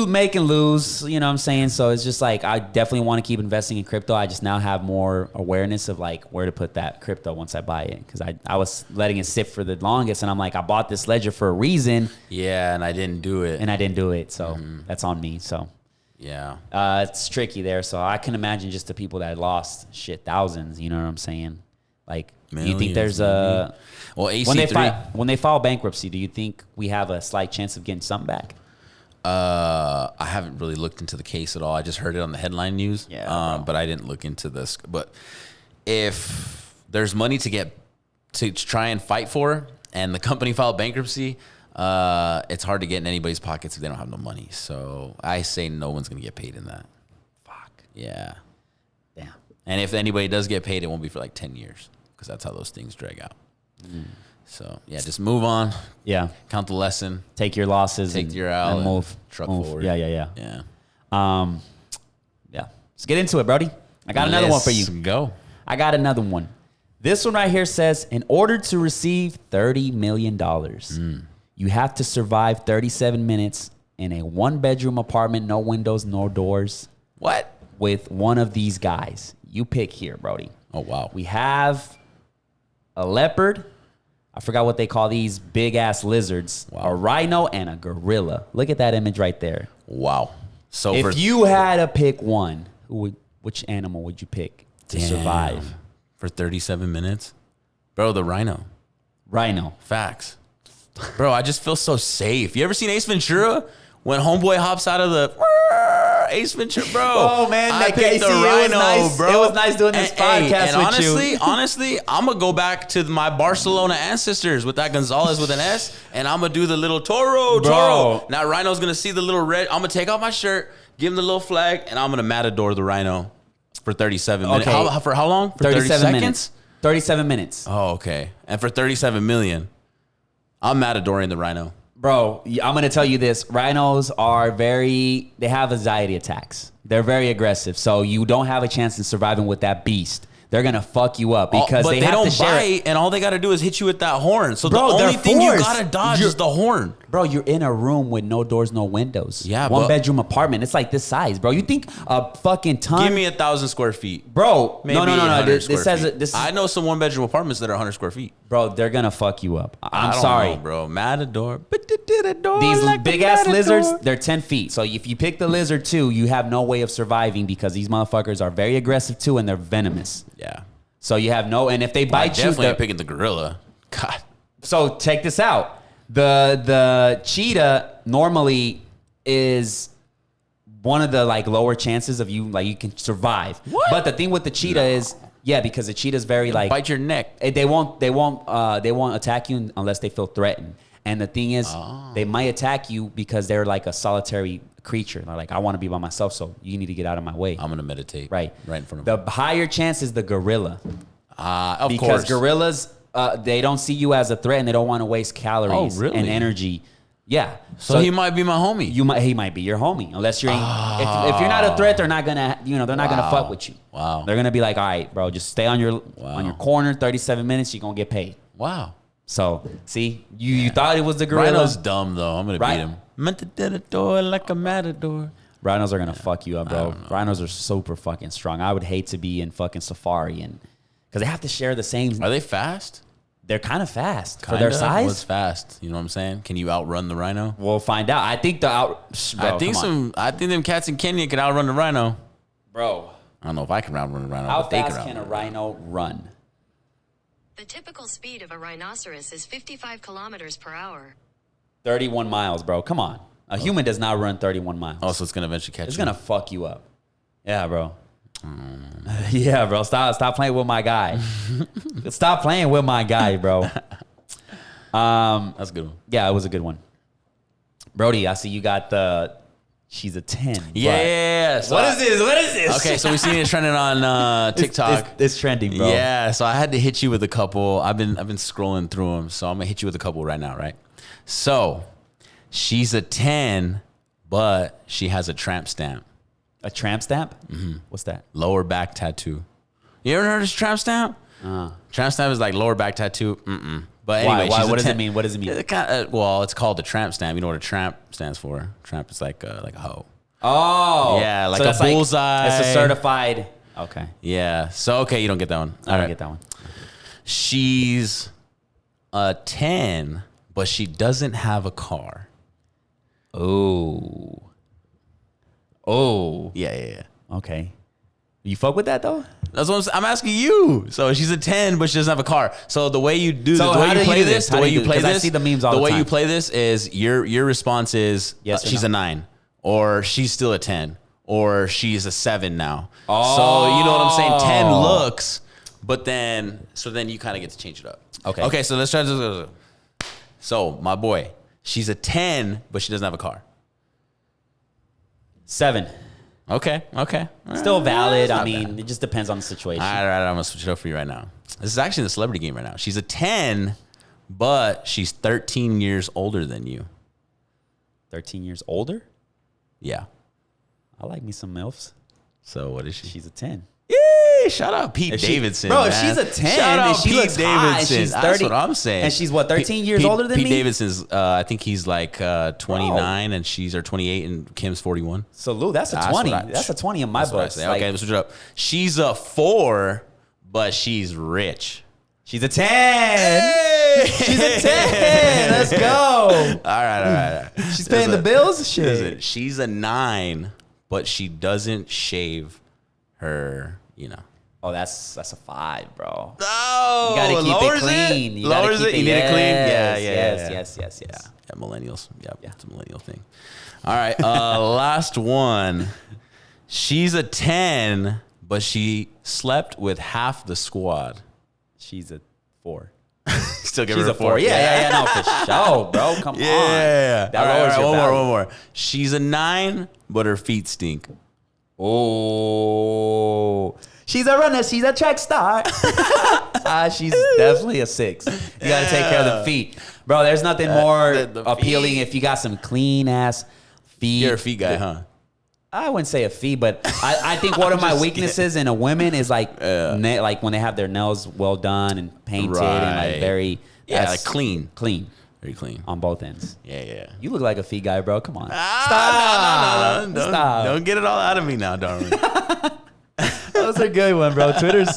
Speaker 1: make and lose, you know what I'm saying? So it's just I definitely want to keep investing in crypto. I just now have more awareness of where to put that crypto once I buy it. Because I was letting it sit for the longest, and I'm I bought this ledger for a reason.
Speaker 2: Yeah, and I didn't do it. So that's on me. So yeah,
Speaker 1: it's tricky there. So I can imagine just the people that lost thousands, you know what I'm saying? Do you think there's AC3 when they file bankruptcy, do you think we have a slight chance of getting something back?
Speaker 2: I haven't really looked into the case at all. I just heard it on the headline news. But I didn't look into this. But if there's money to try and fight for, and the company filed bankruptcy, it's hard to get in anybody's pockets if they don't have no money. So I say no one's gonna get paid in that.
Speaker 1: Fuck.
Speaker 2: Yeah.
Speaker 1: Damn.
Speaker 2: And if anybody does get paid, it won't be for 10 years. Because that's how those things drag out. So, just move on.
Speaker 1: Yeah.
Speaker 2: Count the lesson.
Speaker 1: Take your losses.
Speaker 2: Take your L
Speaker 1: and move.
Speaker 2: Truck forward.
Speaker 1: Yeah.
Speaker 2: Yeah.
Speaker 1: Yeah. Let's get into it, Brody. I got another one for you.
Speaker 2: Let's go.
Speaker 1: I got another one. This one right here says, in order to receive $30 million, you have to survive 37 minutes in a one-bedroom apartment, no windows, no doors.
Speaker 2: What?
Speaker 1: With one of these guys. You pick here, Brody.
Speaker 2: Oh, wow.
Speaker 1: We have a leopard. I forgot what they call these big-ass lizards. Wow. A rhino and a gorilla. Look at that image right there.
Speaker 2: Wow. So
Speaker 1: if you had to pick one, which animal would you pick to survive?
Speaker 2: For 37 minutes? Bro, the rhino.
Speaker 1: Rhino.
Speaker 2: Facts. Bro, I just feel so safe. You ever seen Ace Ventura? When homeboy hops out of the Ace Ventura, bro.
Speaker 1: Oh, man.
Speaker 2: I picked the rhino, bro.
Speaker 1: It was nice doing this podcast with you.
Speaker 2: Honestly, I'm going to go back to my Barcelona ancestors with that Gonzalez with an S, and I'm going to do the little Toro. Now, rhino's going to see the little red. I'm going to take off my shirt, give him the little flag, and I'm going to matador the rhino for 37 minutes.
Speaker 1: Okay.
Speaker 2: For how long? For
Speaker 1: 37
Speaker 2: 30
Speaker 1: minutes.
Speaker 2: seconds?
Speaker 1: 37 minutes.
Speaker 2: Oh, okay. And for 37 million, I'm matadoring the rhino.
Speaker 1: Bro, I'm going to tell you this. Rhinos are they have anxiety attacks. They're very aggressive. So you don't have a chance in surviving with that beast. They're going to fuck you up because
Speaker 2: but
Speaker 1: they
Speaker 2: don't
Speaker 1: have to share
Speaker 2: bite, and all they got to do is hit you with that horn. So
Speaker 1: Bro,
Speaker 2: the only thing you
Speaker 1: forced.
Speaker 2: got to dodge is the horn.
Speaker 1: Bro, you're in a room with no doors, no windows.
Speaker 2: Yeah,
Speaker 1: one bedroom apartment. It's like this size, bro. You think a fucking ton?
Speaker 2: Give me 1,000 square feet.
Speaker 1: Bro,
Speaker 2: Maybe
Speaker 1: no. This says
Speaker 2: feet.
Speaker 1: this.
Speaker 2: I know some one bedroom apartments that are 100 square feet.
Speaker 1: Bro, they're going to fuck you up. I'm
Speaker 2: I don't
Speaker 1: sorry.
Speaker 2: know, bro. Matador.
Speaker 1: These like big ass lizards, they're 10 feet. So if you pick the lizard too, you have no way of surviving because these motherfuckers are very aggressive too and they're venomous.
Speaker 2: Yeah.
Speaker 1: So you have no, and if they bite you,
Speaker 2: definitely picking the gorilla. God.
Speaker 1: So check this out. The cheetah normally is one of the like lower chances of you can survive.
Speaker 2: What?
Speaker 1: But the thing with the cheetah is because the cheetah is very like
Speaker 2: bite your neck.
Speaker 1: They won't attack you unless they feel threatened. And the thing is, they might attack you because they're like a solitary creature. They're like, I want to be by myself, so you need to get out of my way.
Speaker 2: I'm gonna meditate.
Speaker 1: Right
Speaker 2: in front of me.
Speaker 1: The higher chance is the gorilla.
Speaker 2: Of course.
Speaker 1: Because gorillas, they don't see you as a threat and they don't want to waste calories and energy. Yeah.
Speaker 2: So he might be my homie.
Speaker 1: He might be your homie. Unless you're if you're not a threat, they're not gonna fuck with you.
Speaker 2: Wow.
Speaker 1: They're gonna be like, all right, bro, just stay on your corner, 37 minutes, you're gonna get paid.
Speaker 2: Wow.
Speaker 1: So see, you thought it was the gorilla.
Speaker 2: Rhino's dumb though. I'm gonna beat him. Matador like a matador.
Speaker 1: Rhinos are gonna fuck you up, bro. Rhinos are super fucking strong. I would hate to be in fucking safari and because they have to share the same.
Speaker 2: Are they fast?
Speaker 1: They're kind of fast for their size.
Speaker 2: What's fast? You know what I'm saying? Can you outrun the rhino?
Speaker 1: We'll find out. I think bro,
Speaker 2: I think them cats in Kenya can outrun the rhino.
Speaker 1: Bro,
Speaker 2: I don't know if I can outrun the rhino.
Speaker 1: How
Speaker 2: but
Speaker 1: fast can a rhino run?
Speaker 3: The typical speed of a rhinoceros is 55 kilometers per hour.
Speaker 1: 31 miles, bro. Come on. A human does not run 31 miles.
Speaker 2: Oh, so it's gonna eventually catch you.
Speaker 1: It's gonna fuck you up. Yeah, bro. Yeah, bro. Stop playing with my guy. Stop playing with my guy, bro.
Speaker 2: That's a good one.
Speaker 1: Yeah, it was a good one. Brody, I see you got she's a 10.
Speaker 2: Yeah. So
Speaker 1: what is this?
Speaker 2: Okay, so we seen it trending on TikTok.
Speaker 1: It's trending, bro.
Speaker 2: Yeah, so I had to hit you with a couple. I've been scrolling through them, so I'm gonna hit you with a couple right now, right? So she's a 10, but she has a tramp stamp.
Speaker 1: A tramp stamp? Mm-hmm. What's that?
Speaker 2: Lower back tattoo. You ever heard of tramp stamp? Tramp stamp is like lower back tattoo. But anyway,
Speaker 1: why? What does it mean? What does it mean?
Speaker 2: It's called the tramp stamp. You know what a tramp stands for? Tramp is like a hoe.
Speaker 1: Oh.
Speaker 2: Yeah, like a bullseye.
Speaker 1: It's a certified. Okay.
Speaker 2: Yeah. So, okay, you don't get that one.
Speaker 1: I don't get that one.
Speaker 2: She's a 10, but she doesn't have a car.
Speaker 1: Oh.
Speaker 2: Yeah.
Speaker 1: Okay. You fuck with that though?
Speaker 2: That's what I'm asking you. So she's a 10, but she doesn't have a car. So the way you do
Speaker 1: So
Speaker 2: the way
Speaker 1: how
Speaker 2: you
Speaker 1: do
Speaker 2: play
Speaker 1: you do
Speaker 2: this,
Speaker 1: this?
Speaker 2: the
Speaker 1: How
Speaker 2: way
Speaker 1: do
Speaker 2: you
Speaker 1: you do-
Speaker 2: play
Speaker 1: 'cause I
Speaker 2: this,
Speaker 1: see the memes all the
Speaker 2: way you
Speaker 1: time.
Speaker 2: play this is your response is
Speaker 1: Yes or
Speaker 2: she's
Speaker 1: no?
Speaker 2: a 9, or she's still a 10, or she's a 7 now. So you know what I'm saying? 10 looks, but then you kind of get to change it up. Okay, so let's try to. So my boy, she's a 10, but she doesn't have a car.
Speaker 1: 7.
Speaker 2: Okay.
Speaker 1: Still valid. I
Speaker 2: not
Speaker 1: mean,
Speaker 2: bad.
Speaker 1: it just depends on the situation.
Speaker 2: All right, I'm gonna switch it up for you right now. This is actually the celebrity game right now. She's a 10, but she's 13 years older than you.
Speaker 1: 13 years older?
Speaker 2: Yeah.
Speaker 1: I like me some MILFs.
Speaker 2: So what is she?
Speaker 1: She's a 10.
Speaker 2: Yeah, shout out Pete
Speaker 1: If she-
Speaker 2: Davidson,
Speaker 1: bro, if
Speaker 2: man.
Speaker 1: she's a 10,
Speaker 2: Shout
Speaker 1: and
Speaker 2: out
Speaker 1: she
Speaker 2: Pete
Speaker 1: looks hot, and
Speaker 2: Davidson.
Speaker 1: she's
Speaker 2: That's
Speaker 1: 30
Speaker 2: what I'm saying.
Speaker 1: and she's, what, 13 years older than
Speaker 2: Pete
Speaker 1: me?
Speaker 2: Davidson's, I think he's like 29, and she's or 28, and Kim's 41.
Speaker 1: Salute. That's a
Speaker 2: That's
Speaker 1: 20.
Speaker 2: what I-
Speaker 1: That's a 20 in my
Speaker 2: That's what I
Speaker 1: book.
Speaker 2: say.
Speaker 1: Like,
Speaker 2: Okay, let's switch it up. She's a 4, but she's rich.
Speaker 1: she's a 10. She's a 10. Let's go.
Speaker 2: All right.
Speaker 1: She's paying the bills? Shit.
Speaker 2: Listen, she's a 9, but she doesn't shave her,
Speaker 1: Oh, that's a 5, bro.
Speaker 2: No,
Speaker 1: You gotta keep
Speaker 2: lowers
Speaker 1: it clean. You
Speaker 2: lowers
Speaker 1: gotta keep
Speaker 2: it. You need it clean.
Speaker 1: Yes.
Speaker 2: Yeah, millennials. Yep,
Speaker 1: Yeah.
Speaker 2: it's a millennial thing. All right, last one. She's a 10, but she slept with half the squad.
Speaker 1: She's a 4.
Speaker 2: Still give
Speaker 1: She's
Speaker 2: her
Speaker 1: a 4. Yeah. No, for sure, bro. Come on.
Speaker 2: Yeah.
Speaker 1: That
Speaker 2: All right,
Speaker 1: lowers your
Speaker 2: one
Speaker 1: value.
Speaker 2: more. She's a 9, but her feet stink.
Speaker 1: Oh. She's a runner. She's a track star. She's definitely a 6. You got to take care of the feet. Bro, there's nothing more
Speaker 2: the
Speaker 1: appealing
Speaker 2: feet.
Speaker 1: if you got some clean-ass feet.
Speaker 2: You're a feet guy, huh?
Speaker 1: I wouldn't say a feet, but I think one of my
Speaker 2: Just
Speaker 1: weaknesses in a woman is like like when they have their nails well done and painted and like
Speaker 2: Right.
Speaker 1: very
Speaker 2: Like clean.
Speaker 1: clean
Speaker 2: Very clean.
Speaker 1: on both ends.
Speaker 2: Yeah.
Speaker 1: You look like a feet guy, bro. Come on.
Speaker 2: No.
Speaker 1: Stop.
Speaker 2: Don't get it all out of me now, darling.
Speaker 1: That was a good one, bro. Twitter's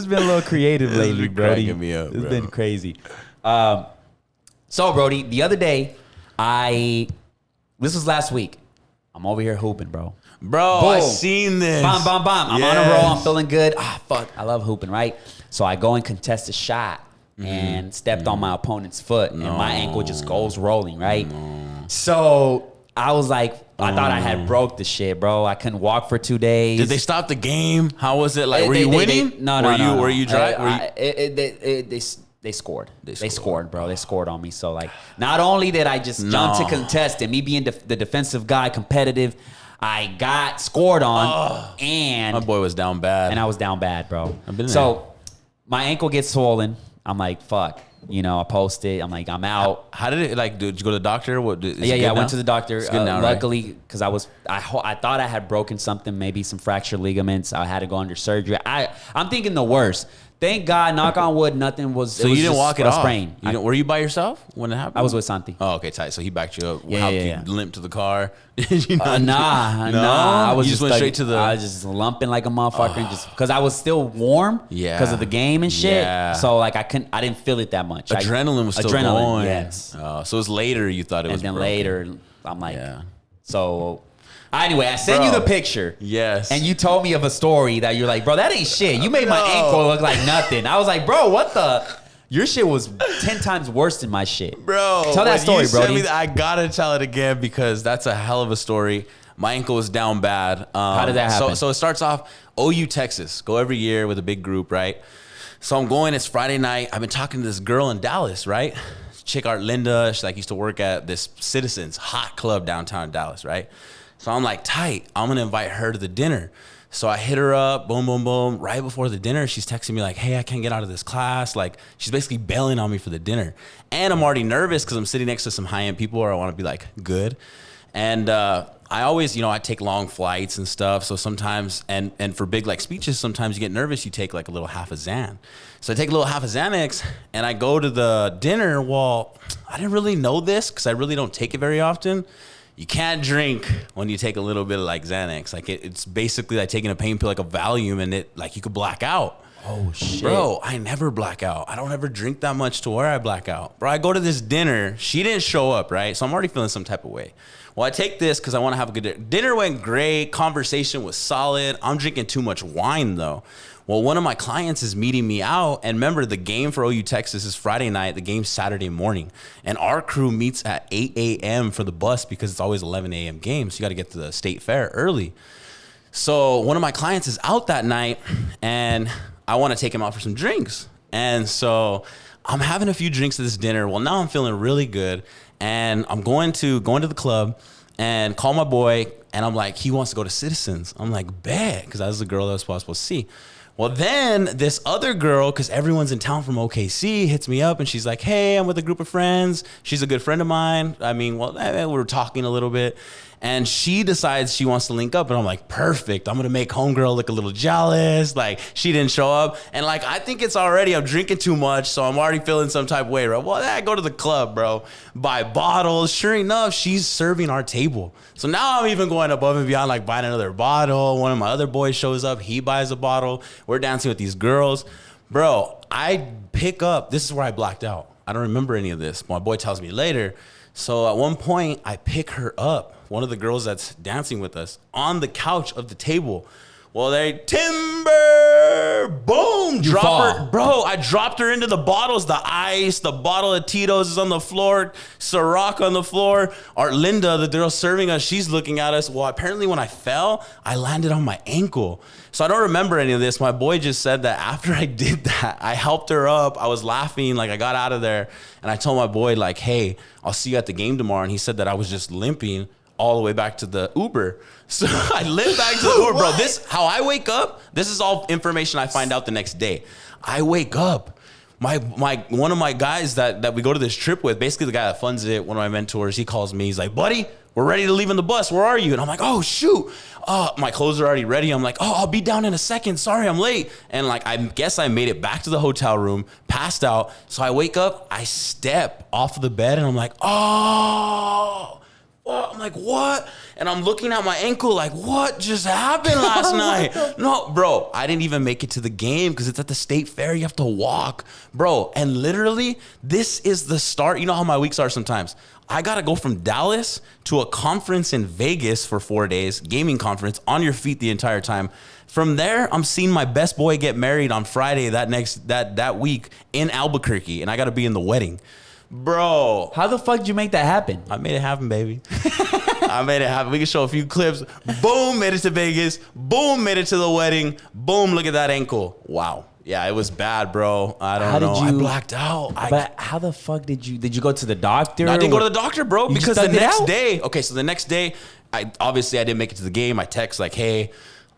Speaker 1: been a little creative
Speaker 2: This has
Speaker 1: lately,
Speaker 2: been
Speaker 1: Brody.
Speaker 2: cracking me up,
Speaker 1: It's
Speaker 2: bro.
Speaker 1: been crazy. So, Brody, the other day, this was last week. I'm over here hooping, bro.
Speaker 2: Bro,
Speaker 1: Boom.
Speaker 2: I seen this.
Speaker 1: Bam. I'm on a
Speaker 2: Yes.
Speaker 1: roll. I'm feeling good. Fuck. I love hooping, right? So I go and contest a shot and stepped on my opponent's foot, and my ankle just goes rolling, right? So I was like, I thought I had broke the shit, bro. I couldn't walk for 2 days.
Speaker 2: Did they stop the game? How was it? Like, were you winning?
Speaker 1: No.
Speaker 2: Were you dry?
Speaker 1: They scored. They scored, bro. They scored on me. So, like, not only did I just jump to contest and me being the defensive guy, competitive, I got scored on, and
Speaker 2: My boy was down bad.
Speaker 1: I was down bad, bro.
Speaker 2: I've been
Speaker 1: So my ankle gets swollen. I'm like, fuck. I post it. I'm like, I'm out.
Speaker 2: How did it, like, did you go to the doctor? What? Is it
Speaker 1: Yeah.
Speaker 2: good
Speaker 1: I went
Speaker 2: now?
Speaker 1: to the doctor.
Speaker 2: It's good now, right?
Speaker 1: Luckily, because I thought I had broken something, maybe some fractured ligaments. I had to go under surgery. I'm thinking the worst. Thank God, knock on wood, nothing was.
Speaker 2: So you didn't walk it off?
Speaker 1: Sprain.
Speaker 2: Were you by yourself when it happened?
Speaker 1: I was with Santi.
Speaker 2: Oh, okay, tight. So he backed you up.
Speaker 1: Yeah,
Speaker 2: Helped
Speaker 1: yeah.
Speaker 2: you limp to the car. Did you not?
Speaker 1: Nah. I was
Speaker 2: You just went
Speaker 1: like-
Speaker 2: straight to the.
Speaker 1: I was just lumping like a motherfucker, and just because I was still warm,
Speaker 2: Yeah.
Speaker 1: because of the game and shit.
Speaker 2: Yeah.
Speaker 1: So like I didn't feel it that much.
Speaker 2: Adrenaline was still going.
Speaker 1: Yes.
Speaker 2: So it was later you thought it was
Speaker 1: And then
Speaker 2: broken.
Speaker 1: later, I'm like,
Speaker 2: Yeah.
Speaker 1: so. Anyway, I sent you
Speaker 2: Bro.
Speaker 1: the picture.
Speaker 2: Yes.
Speaker 1: And you told me of a story that you're like, bro, that ain't shit. You made my ankle look like nothing. I was like, bro, what the? Your shit was 10 times worse than my shit.
Speaker 2: Bro,
Speaker 1: tell that
Speaker 2: when
Speaker 1: story,
Speaker 2: you sent
Speaker 1: Brody.
Speaker 2: me I gotta tell it again because that's a hell of a story. My ankle was down bad.
Speaker 1: How did that happen?
Speaker 2: So it starts off OU Texas. Go every year with a big group, right? So I'm going. It's Friday night. I've been talking to this girl in Dallas, right? Chick Art Linda. She used to work at this Citizens hot club downtown Dallas, right? So I'm like, tight. I'm gonna invite her to the dinner. So I hit her up, boom, boom, boom. Right before the dinner, she's texting me like, hey, I can't get out of this class. Like, she's basically bailing on me for the dinner. And I'm already nervous because I'm sitting next to some high-end people where I want to be like good. And I always, I take long flights and stuff. So sometimes, and for big like speeches, sometimes you get nervous. You take like a little half a Xan. So I take a little half a Xanax and I go to the dinner. Well, I didn't really know this because I really don't take it very often. You can't drink when you take a little bit of like Xanax. Like it's basically like taking a pain pill, like a Valium, and it like you could black out.
Speaker 1: Oh shit,
Speaker 2: Bro, I never black out. I don't ever drink that much to where I black out. Bro, I go to this dinner. She didn't show up, right? So I'm already feeling some type of way. Well, I take this because I want to have a good dinner. Dinner went great. Conversation was solid. I'm drinking too much wine though. Well, one of my clients is meeting me out. And remember, the game for OU Texas is Friday night. The game's Saturday morning. And our crew meets at 8 a.m. for the bus because it's always 11 a.m. game. So you got to get to the state fair early. So one of my clients is out that night and I want to take him out for some drinks. And so I'm having a few drinks at this dinner. Well, now I'm feeling really good. And I'm going to the club and call my boy. And I'm like, he wants to go to Citizens. I'm like, bet, because that was the girl that I was supposed to see. Well, then this other girl, because everyone's in town from OKC, hits me up and she's like, hey, I'm with a group of friends. She's a good friend of mine. I mean, well, we were talking a little bit. And she decides she wants to link up. And I'm like, perfect. I'm going to make homegirl look a little jealous. Like, she didn't show up. And like, I think it's already, I'm drinking too much. So I'm already feeling some type of way, right? Well, I go to the club, bro. Buy bottles. Sure enough, she's serving our table. So now I'm even going above and beyond, like buying another bottle. One of my other boys shows up. He buys a bottle. We're dancing with these girls. Bro, I pick up. This is where I blacked out. I don't remember any of this. My boy tells me later. So at one point, I pick her up, one of the girls that's dancing with us, on the couch of the table. Well, they timber, boom, drop her. Bro, I dropped her into the bottles, the ice, the bottle of Tito's is on the floor, Ciroc on the floor. Our Linda, the girl serving us, she's looking at us. Well, apparently when I fell, I landed on my ankle. So I don't remember any of this. My boy just said that after I did that, I helped her up. I was laughing, like I got out of there. And I told my boy, like, hey, I'll see you at the game tomorrow. And he said that I was just limping all the way back to the Uber. So I limped back to the Uber, bro. This, how I wake up, this is all information I find out the next day. I wake up. One of my guys that we go to this trip with, basically the guy that funds it, one of my mentors, he calls me. He's like, buddy, we're ready to leave in the bus. Where are you? And I'm like, oh, shoot. My clothes are already ready. I'm like, oh, I'll be down in a second. Sorry, I'm late. And like, I guess I made it back to the hotel room, passed out. So I wake up, I step off of the bed and I'm like, oh, I'm like, what? And I'm looking at my ankle like, what just happened last night? No, bro, I didn't even make it to the game because it's at the state fair. You have to walk, bro. And literally, this is the start. You know how my weeks are sometimes. I got to go from Dallas to a conference in Vegas for 4 days, gaming conference, on your feet the entire time. From there, I'm seeing my best boy get married on Friday that week in Albuquerque, and I got to be in the wedding. Bro.
Speaker 1: How the fuck did you make that happen?
Speaker 2: I made it happen, baby. I made it happen. We can show a few clips. Boom, made it to Vegas. Boom, made it to the wedding. Boom, look at that ankle. Wow. Yeah, it was bad, bro. I don't know. I blacked out.
Speaker 1: But how the fuck did you go to the doctor?
Speaker 2: No, I didn't go to the doctor, bro, because the next day, so the next day, I didn't make it to the game. I text like, hey,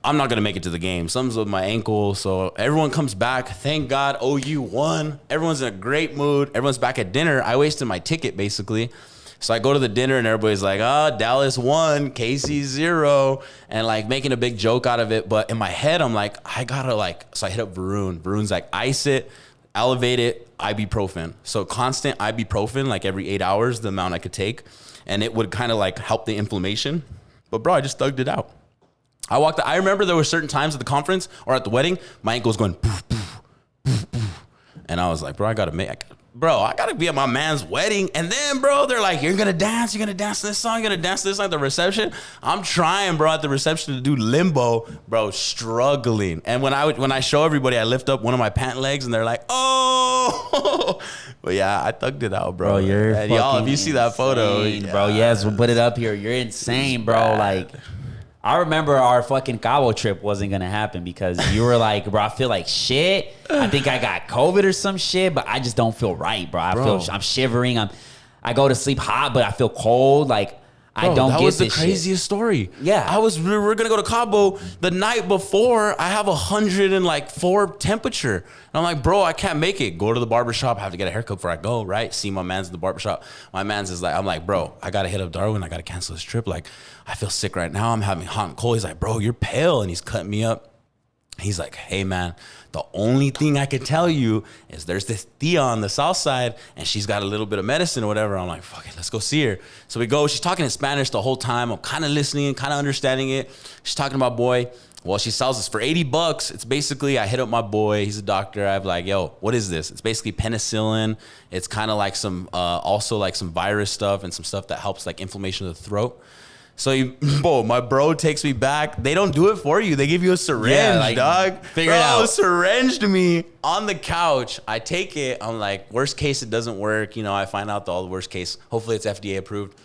Speaker 2: I'm not going to make it to the game. Something's with my ankle. So everyone comes back. Thank God OU won. Everyone's in a great mood. Everyone's back at dinner. I wasted my ticket, basically. So I go to the dinner and everybody's like, Dallas won, KC 0, and like making a big joke out of it. But in my head, I'm like, I gotta so I hit up Varun. Varun's like, ice it, elevate it, ibuprofen. So constant ibuprofen, like every 8 hours, the amount I could take. And it would kind of like help the inflammation. But bro, I just thugged it out. I remember there were certain times at the conference or at the wedding, my ankle was going poof, poof, poof, poof. And I was like, bro, I gotta be at my man's wedding. And then, bro, they're like, you're gonna dance to this song, you're gonna dance to this song at the reception. I'm trying, bro, at the reception to do limbo, bro, struggling. And when I show everybody, I lift up one of my pant legs and they're like, oh. But yeah, I thugged it out, bro.
Speaker 1: You're
Speaker 2: and y'all, if you see that photo,
Speaker 1: bro, yes, we'll put it up here. You're insane, bro. Like, I remember our fucking Cabo trip wasn't gonna happen because you were like, bro, I feel like shit. I think I got COVID or some shit, but I just don't feel right, bro. I'm shivering. I go to sleep hot, but I feel cold. Like, I don't get this shit. That was the
Speaker 2: craziest story.
Speaker 1: Yeah.
Speaker 2: We were gonna go to Cabo the night before. I have 104 temperature. And I'm like, bro, I can't make it. Go to the barbershop. I have to get a haircut before I go, right? See my man's in the barbershop. My man's is like, I'm like, bro, I gotta hit up Darwin. I gotta cancel this trip. Like, I feel sick right now. I'm having hot and cold. He's like, bro, you're pale. And he's cutting me up. He's like, hey, man, the only thing I can tell you is there's this Thea on the south side, and she's got a little bit of medicine or whatever. I'm like, fuck it, let's go see her. So we go. She's talking in Spanish the whole time. I'm kind of listening, kind of understanding it. She's talking about boy. Well, she sells this for $80. It's basically, I hit up my boy. He's a doctor. I'm like, yo, what is this? It's basically penicillin. It's kind of like some, also like some virus stuff and some stuff that helps like inflammation of the throat. So my bro takes me back. They don't do it for you. They give you a syringe, dog.
Speaker 1: Figure it out.
Speaker 2: Syringed me on the couch. I take it. I'm like, worst case, it doesn't work. You know, I find out all the worst case. Hopefully it's FDA approved.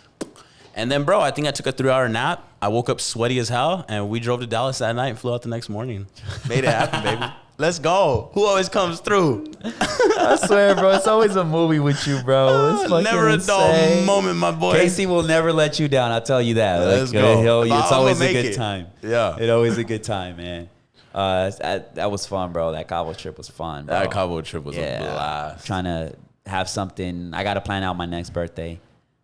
Speaker 2: And then, bro, I think I took a 3-hour nap. I woke up sweaty as hell, and we drove to Dallas that night and flew out the next morning. Made it happen, baby. Let's go. Who always comes through?
Speaker 1: I swear, bro, it's always a movie with you, bro. It's fucking
Speaker 2: never a
Speaker 1: insane.
Speaker 2: dull moment, my boy.
Speaker 1: Casey will never let you down. I'll tell you that.
Speaker 2: Let's go.
Speaker 1: It's always a good time.
Speaker 2: Yeah.
Speaker 1: It's always a good time, man. That was fun, bro. That Cabo trip was fun, bro.
Speaker 2: That Cabo trip was a blast.
Speaker 1: Trying to have something. I got to plan out my next birthday,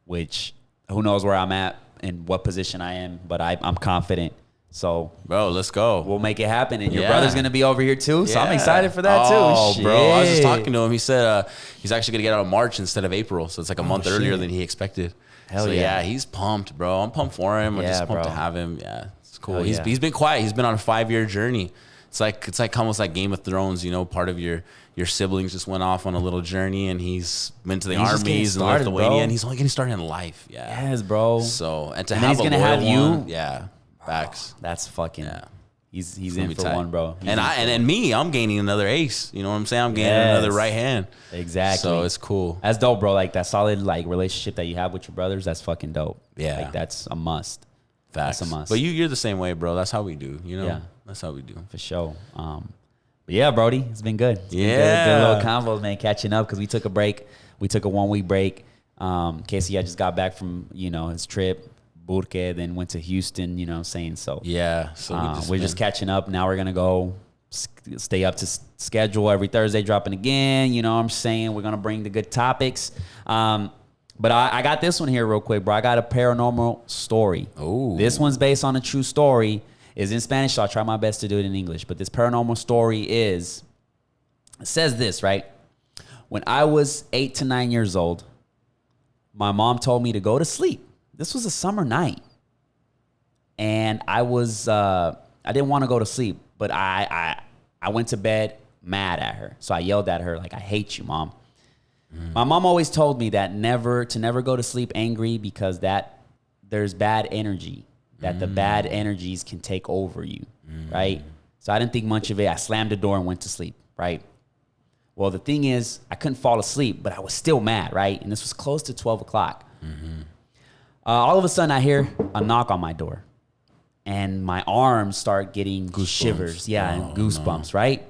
Speaker 1: which who knows where I'm at. in what position I am, but I'm confident. So,
Speaker 2: bro, let's go.
Speaker 1: We'll make it happen. And your brother's going to be over here too. So I'm excited for that too.
Speaker 2: Bro, I was just talking to him. He said he's actually going to get out of March instead of April. So it's like a month earlier than he expected.
Speaker 1: Hell
Speaker 2: so
Speaker 1: yeah.
Speaker 2: He's pumped, bro. I'm pumped for him. I'm just pumped to have him. Yeah, it's cool. He's been quiet. He's been on a 5-year journey. It's like almost like Game of Thrones, you know, part of your siblings just went off on a little journey, and he's been to the armies and Lithuania, and he's only getting started in life. Yeah.
Speaker 1: Yes, bro.
Speaker 2: So, and
Speaker 1: have he's gonna have you.
Speaker 2: One, yeah. Facts.
Speaker 1: That's fucking. Yeah. He's in for tight. One, bro.
Speaker 2: And me, I'm gaining another ace. You know what I'm saying? I'm gaining another right hand.
Speaker 1: Exactly.
Speaker 2: So it's cool.
Speaker 1: That's dope, bro. Like that solid like relationship that you have with your brothers. That's fucking dope.
Speaker 2: Yeah.
Speaker 1: Like that's a must.
Speaker 2: Facts. That's a must. But you're the same way, bro. That's how we do. You know.
Speaker 1: Yeah.
Speaker 2: That's how we do.
Speaker 1: For sure. But yeah, Brody, it's been good. It's been good little convo, man. Catching up because we took a break. We took a 1-week break. Casey, I just got back from his trip. Burke, then went to Houston, you know what I'm saying? So
Speaker 2: yeah, so
Speaker 1: we're just catching up. Now we're going to go stay up to schedule every Thursday, dropping again. You know what I'm saying? We're going to bring the good topics. But I got this one here real quick, bro. I got a paranormal story.
Speaker 2: Oh,
Speaker 1: this one's based on a true story. It's in Spanish, so I'll try my best to do it in English. But this paranormal story it says this, right? When I was 8 to 9 years old, my mom told me to go to sleep. This was a summer night, and I didn't want to go to sleep, but I went to bed mad at her. So I yelled at her like, "I hate you, Mom." My mom always told me that never go to sleep angry because there's bad energy, that the bad energies can take over you, right? So I didn't think much of it. I slammed the door and went to sleep, right? Well, the thing is, I couldn't fall asleep, but I was still mad, right? And this was close to 12 o'clock. All of a sudden, I hear a knock on my door, and my arms start getting shivers, and goosebumps, right?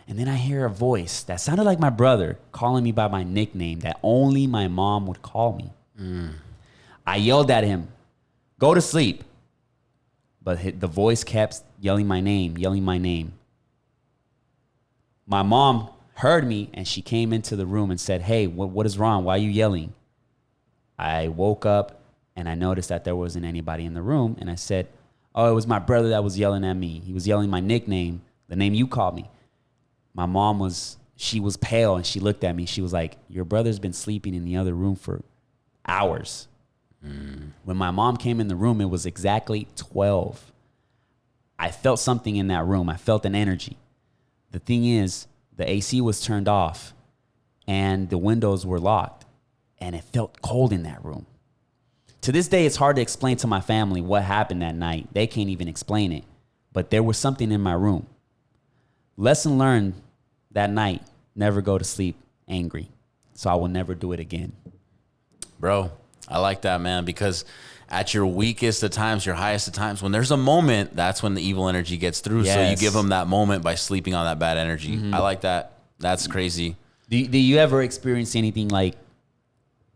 Speaker 1: And then I hear a voice that sounded like my brother calling me by my nickname that only my mom would call me. I yelled at him, "Go to sleep." But the voice kept yelling my name. My mom heard me, and she came into the room and said, "Hey, what is wrong? Why are you yelling?" I woke up, and I noticed that there wasn't anybody in the room. And I said, "Oh, it was my brother that was yelling at me. He was yelling my nickname, the name you called me." My mom was pale, and she looked at me. She was like, "Your brother's been sleeping in the other room for hours." When my mom came in the room, it was exactly 12. I felt something in that room. I felt an energy. The thing is, the AC was turned off, and the windows were locked, and it felt cold in that room. To this day, it's hard to explain to my family what happened that night. They can't even explain it. But there was something in my room. Lesson learned that night, never go to sleep angry. So I will never do it again.
Speaker 2: Bro, I like that, man, because at your weakest of times, your highest of times, when there's a moment, that's when the evil energy gets through. Yes. So you give them that moment by sleeping on that bad energy. I like that. That's crazy.
Speaker 1: Do you ever experience anything like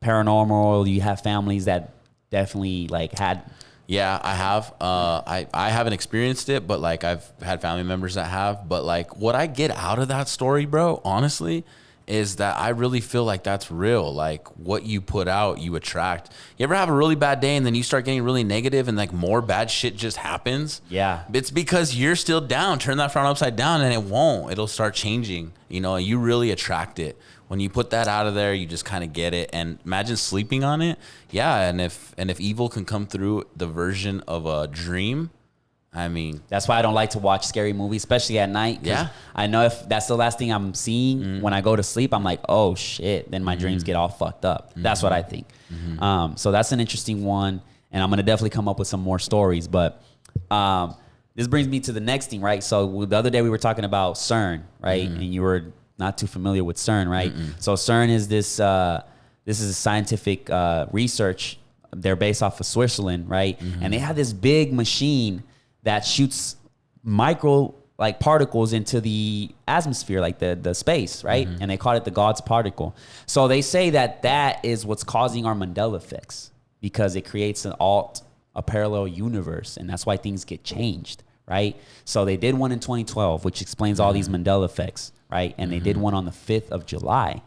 Speaker 1: paranormal? Do you have families that definitely like had?
Speaker 2: Yeah, I have. I haven't experienced it, but like I've had family members that have. But like what I get out of that story, bro, honestly, is that I really feel like that's real. Like what you put out, you attract. You ever have a really bad day and then you start getting really negative and like more bad shit just happens?
Speaker 1: Yeah.
Speaker 2: It's because you're still down. Turn that frown upside down and it won't. It'll start changing. You know, you really attract it. When you put that out of there, you just kind of get it. And imagine sleeping on it. Yeah, and if evil can come through the version of a dream, I mean,
Speaker 1: that's why I don't like to watch scary movies, especially at night.
Speaker 2: Yeah.
Speaker 1: I know if that's the last thing I'm seeing when I go to sleep, I'm like, oh shit. Then my dreams get all fucked up. That's what I think. So that's an interesting one. And I'm going to definitely come up with some more stories. But this brings me to the next thing, right? So the other day we were talking about CERN, right? And you were not too familiar with CERN, right? So CERN is this is a scientific research. They're based off of Switzerland, right? And they have this big machine that shoots micro like particles into the atmosphere, like the space, right? And they call it the God's particle. So they say that is what's causing our Mandela effects because it creates a parallel universe, and that's why things get changed, right? So they did one in 2012, which explains all these Mandela effects, right? And they did one on the 5th of July.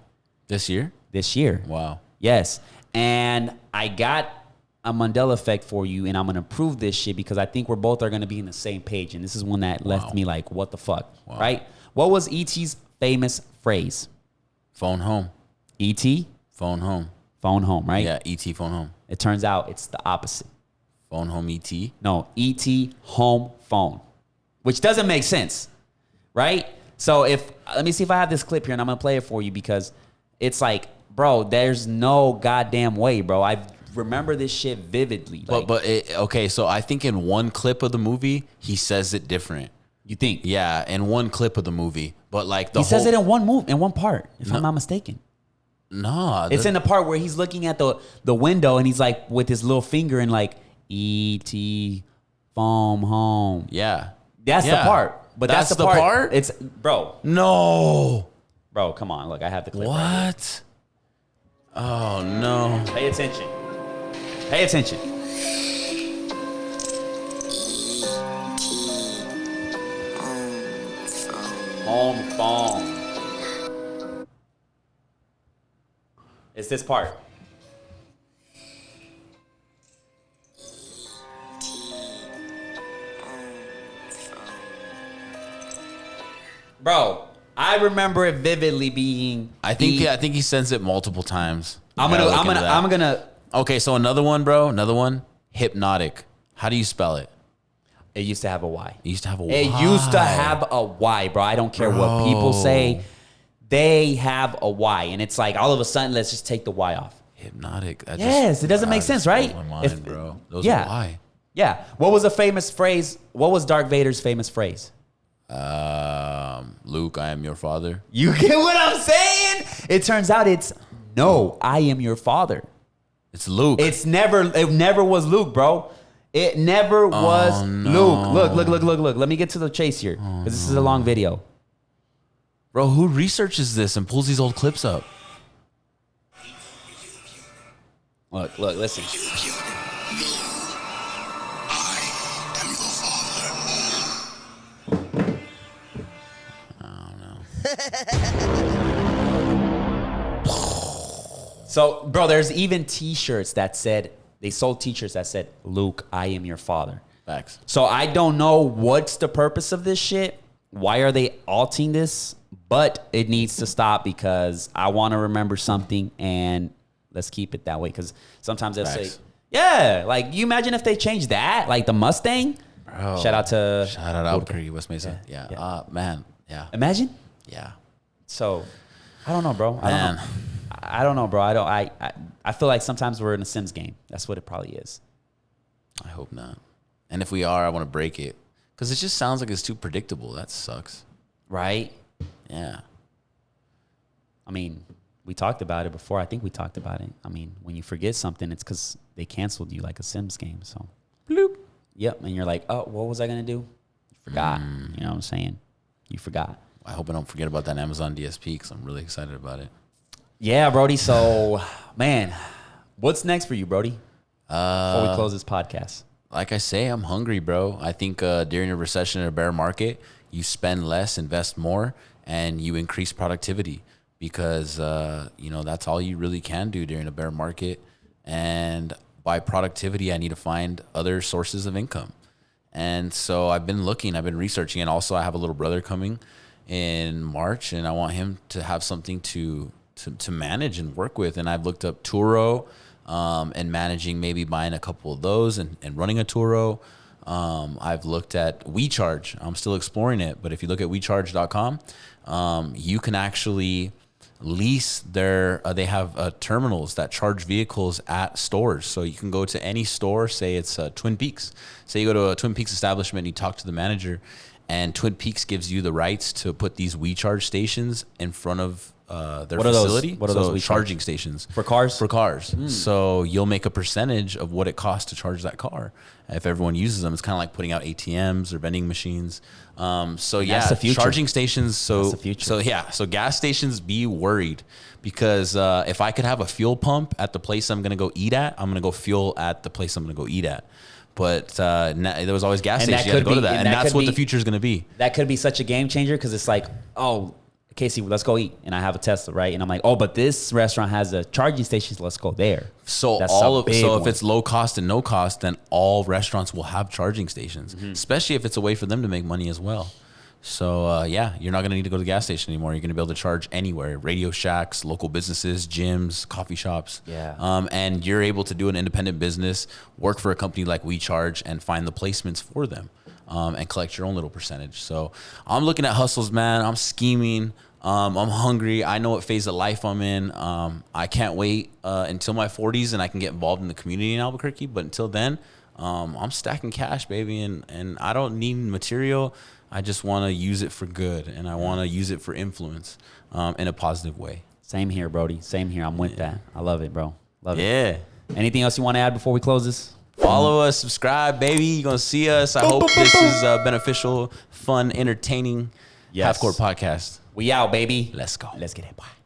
Speaker 2: This year?
Speaker 1: This year.
Speaker 2: Wow.
Speaker 1: Yes. And I got a Mandela effect for you, and I'm gonna prove this shit because I think we're both are gonna be in the same page. And this is one that left me like, what the fuck, right? What was E.T.'s famous phrase?
Speaker 2: Phone home.
Speaker 1: E.T.
Speaker 2: Phone home.
Speaker 1: Phone home, right?
Speaker 2: Yeah, E.T. phone home.
Speaker 1: It turns out it's the opposite.
Speaker 2: Phone home E.T.
Speaker 1: No, E.T. home phone, which doesn't make sense, right? So let me see if I have this clip here, and I'm gonna play it for you because it's like, bro, there's no goddamn way, bro. I remember this shit vividly. Like,
Speaker 2: Okay, so I think in one clip of the movie he says it different.
Speaker 1: You think?
Speaker 2: Yeah, in one clip of the movie, but like
Speaker 1: He says it in one part, if I'm not mistaken.
Speaker 2: No,
Speaker 1: it's in the part where he's looking at the window and he's like with his little finger and like E.T. phone home.
Speaker 2: Yeah,
Speaker 1: that's the part. But that's the part. It's bro.
Speaker 2: No,
Speaker 1: bro, come on. Look, I have the clip.
Speaker 2: What?
Speaker 1: Right
Speaker 2: oh no!
Speaker 1: Pay attention. Pay attention. Home phone. It's this part. Bro, I remember it vividly being.
Speaker 2: I think he sends it multiple times.
Speaker 1: I'm gonna.
Speaker 2: Okay, so another one, bro. Another one. Hypnotic. How do you spell it?
Speaker 1: It used to have a Y.
Speaker 2: It used to have a Y.
Speaker 1: It used to have a Y, bro. I don't care what people say. They have a Y, and it's like all of a sudden, let's just take the Y off.
Speaker 2: Hypnotic.
Speaker 1: Yes, it doesn't make sense, right?
Speaker 2: My mind, bro. Those are Y.
Speaker 1: Yeah. What was a famous phrase? What was Darth Vader's famous phrase?
Speaker 2: Luke, I am your father.
Speaker 1: You get what I'm saying? It turns out it's no, I am your father.
Speaker 2: It's Luke.
Speaker 1: It never was Luke, bro. It never was Luke. Look. Let me get to the chase here because this is a long video.
Speaker 2: Bro, who researches this and pulls these old clips up?
Speaker 1: Look, listen. So, bro, there's even T-shirts that said, they sold T-shirts that said, Luke, I am your father.
Speaker 2: Facts.
Speaker 1: So I don't know what's the purpose of this shit. Why are they alting this? But it needs to stop because I want to remember something and let's keep it that way. Because sometimes they'll say, yeah, like you imagine if they changed that, like the Mustang.
Speaker 2: Bro,
Speaker 1: shout out
Speaker 2: Albuquerque, West Mesa. Yeah. Man. Yeah.
Speaker 1: Imagine.
Speaker 2: Yeah.
Speaker 1: So I don't know, bro. I don't know, bro. I feel like sometimes we're in a Sims game. That's what it probably is.
Speaker 2: I hope not. And if we are, I want to break it because it just sounds like it's too predictable. That sucks.
Speaker 1: Right?
Speaker 2: Yeah.
Speaker 1: I mean, we talked about it before. I think we talked about it. I mean, when you forget something, it's because they canceled you like a Sims game. So, bloop. Yep. And you're like, oh, what was I going to do? You forgot. You know what I'm saying? You forgot.
Speaker 2: I hope I don't forget about that Amazon DSP because I'm really excited about it.
Speaker 1: Yeah, Brody. So, man, what's next for you, Brody? Before we close this podcast.
Speaker 2: Like I say, I'm hungry, bro. I think during a recession or a bear market, you spend less, invest more, and you increase productivity because, that's all you really can do during a bear market. And by productivity, I need to find other sources of income. And so I've been researching, and also I have a little brother coming in March, and I want him to have something to manage and work with. And I've looked up Turo and managing, maybe buying a couple of those and running a Turo. I've looked at WeCharge. I'm still exploring it, but if you look at WeCharge.com, you can actually lease they have terminals that charge vehicles at stores. So you can go to any store, say it's Twin Peaks. Say you go to a Twin Peaks establishment and you talk to the manager, and Twin Peaks gives you the rights to put these WeCharge stations in front of their facility.
Speaker 1: What are those
Speaker 2: charging stations
Speaker 1: for cars?
Speaker 2: For cars. So you'll make a percentage of what it costs to charge that car. If everyone uses them, it's kind of like putting out ATMs or vending machines. That's the future. Charging stations. So gas stations, be worried because if I could have a fuel pump at the place I'm going to go eat at, I'm going to go fuel at the place I'm going to go eat at. But there was always gas stations. You had to go to that. And that's what the future is going to be.
Speaker 1: That could be such a game changer because it's like, Casey, let's go eat. And I have a Tesla, right? And I'm like, oh, but this restaurant has a charging station. So let's go there.
Speaker 2: So if it's low cost and no cost, then all restaurants will have charging stations, especially if it's a way for them to make money as well. So you're not gonna need to go to the gas station anymore. You're gonna be able to charge anywhere: Radio Shacks, local businesses, gyms, coffee shops.
Speaker 1: Yeah.
Speaker 2: And you're able to do an independent business, work for a company like We Charge, and find the placements for them, and collect your own little percentage. So I'm looking at hustles, man. I'm scheming. I'm hungry. I know what phase of life I'm in. I can't wait until my 40s and I can get involved in the community in Albuquerque. But until then, I'm stacking cash, baby, and I don't need material. I just want to use it for good, and I want to use it for influence in a positive way.
Speaker 1: Same here, Brody. Same here. I'm with that. I love it, bro. Love it.
Speaker 2: Yeah.
Speaker 1: Anything else you want to add before we close this?
Speaker 2: Follow us, subscribe, baby. You're going to see us. I hope this is beneficial, fun, entertaining.
Speaker 1: Yes.
Speaker 2: Half Court Podcast.
Speaker 1: We out, baby.
Speaker 2: Let's go.
Speaker 1: Let's get it. Bye.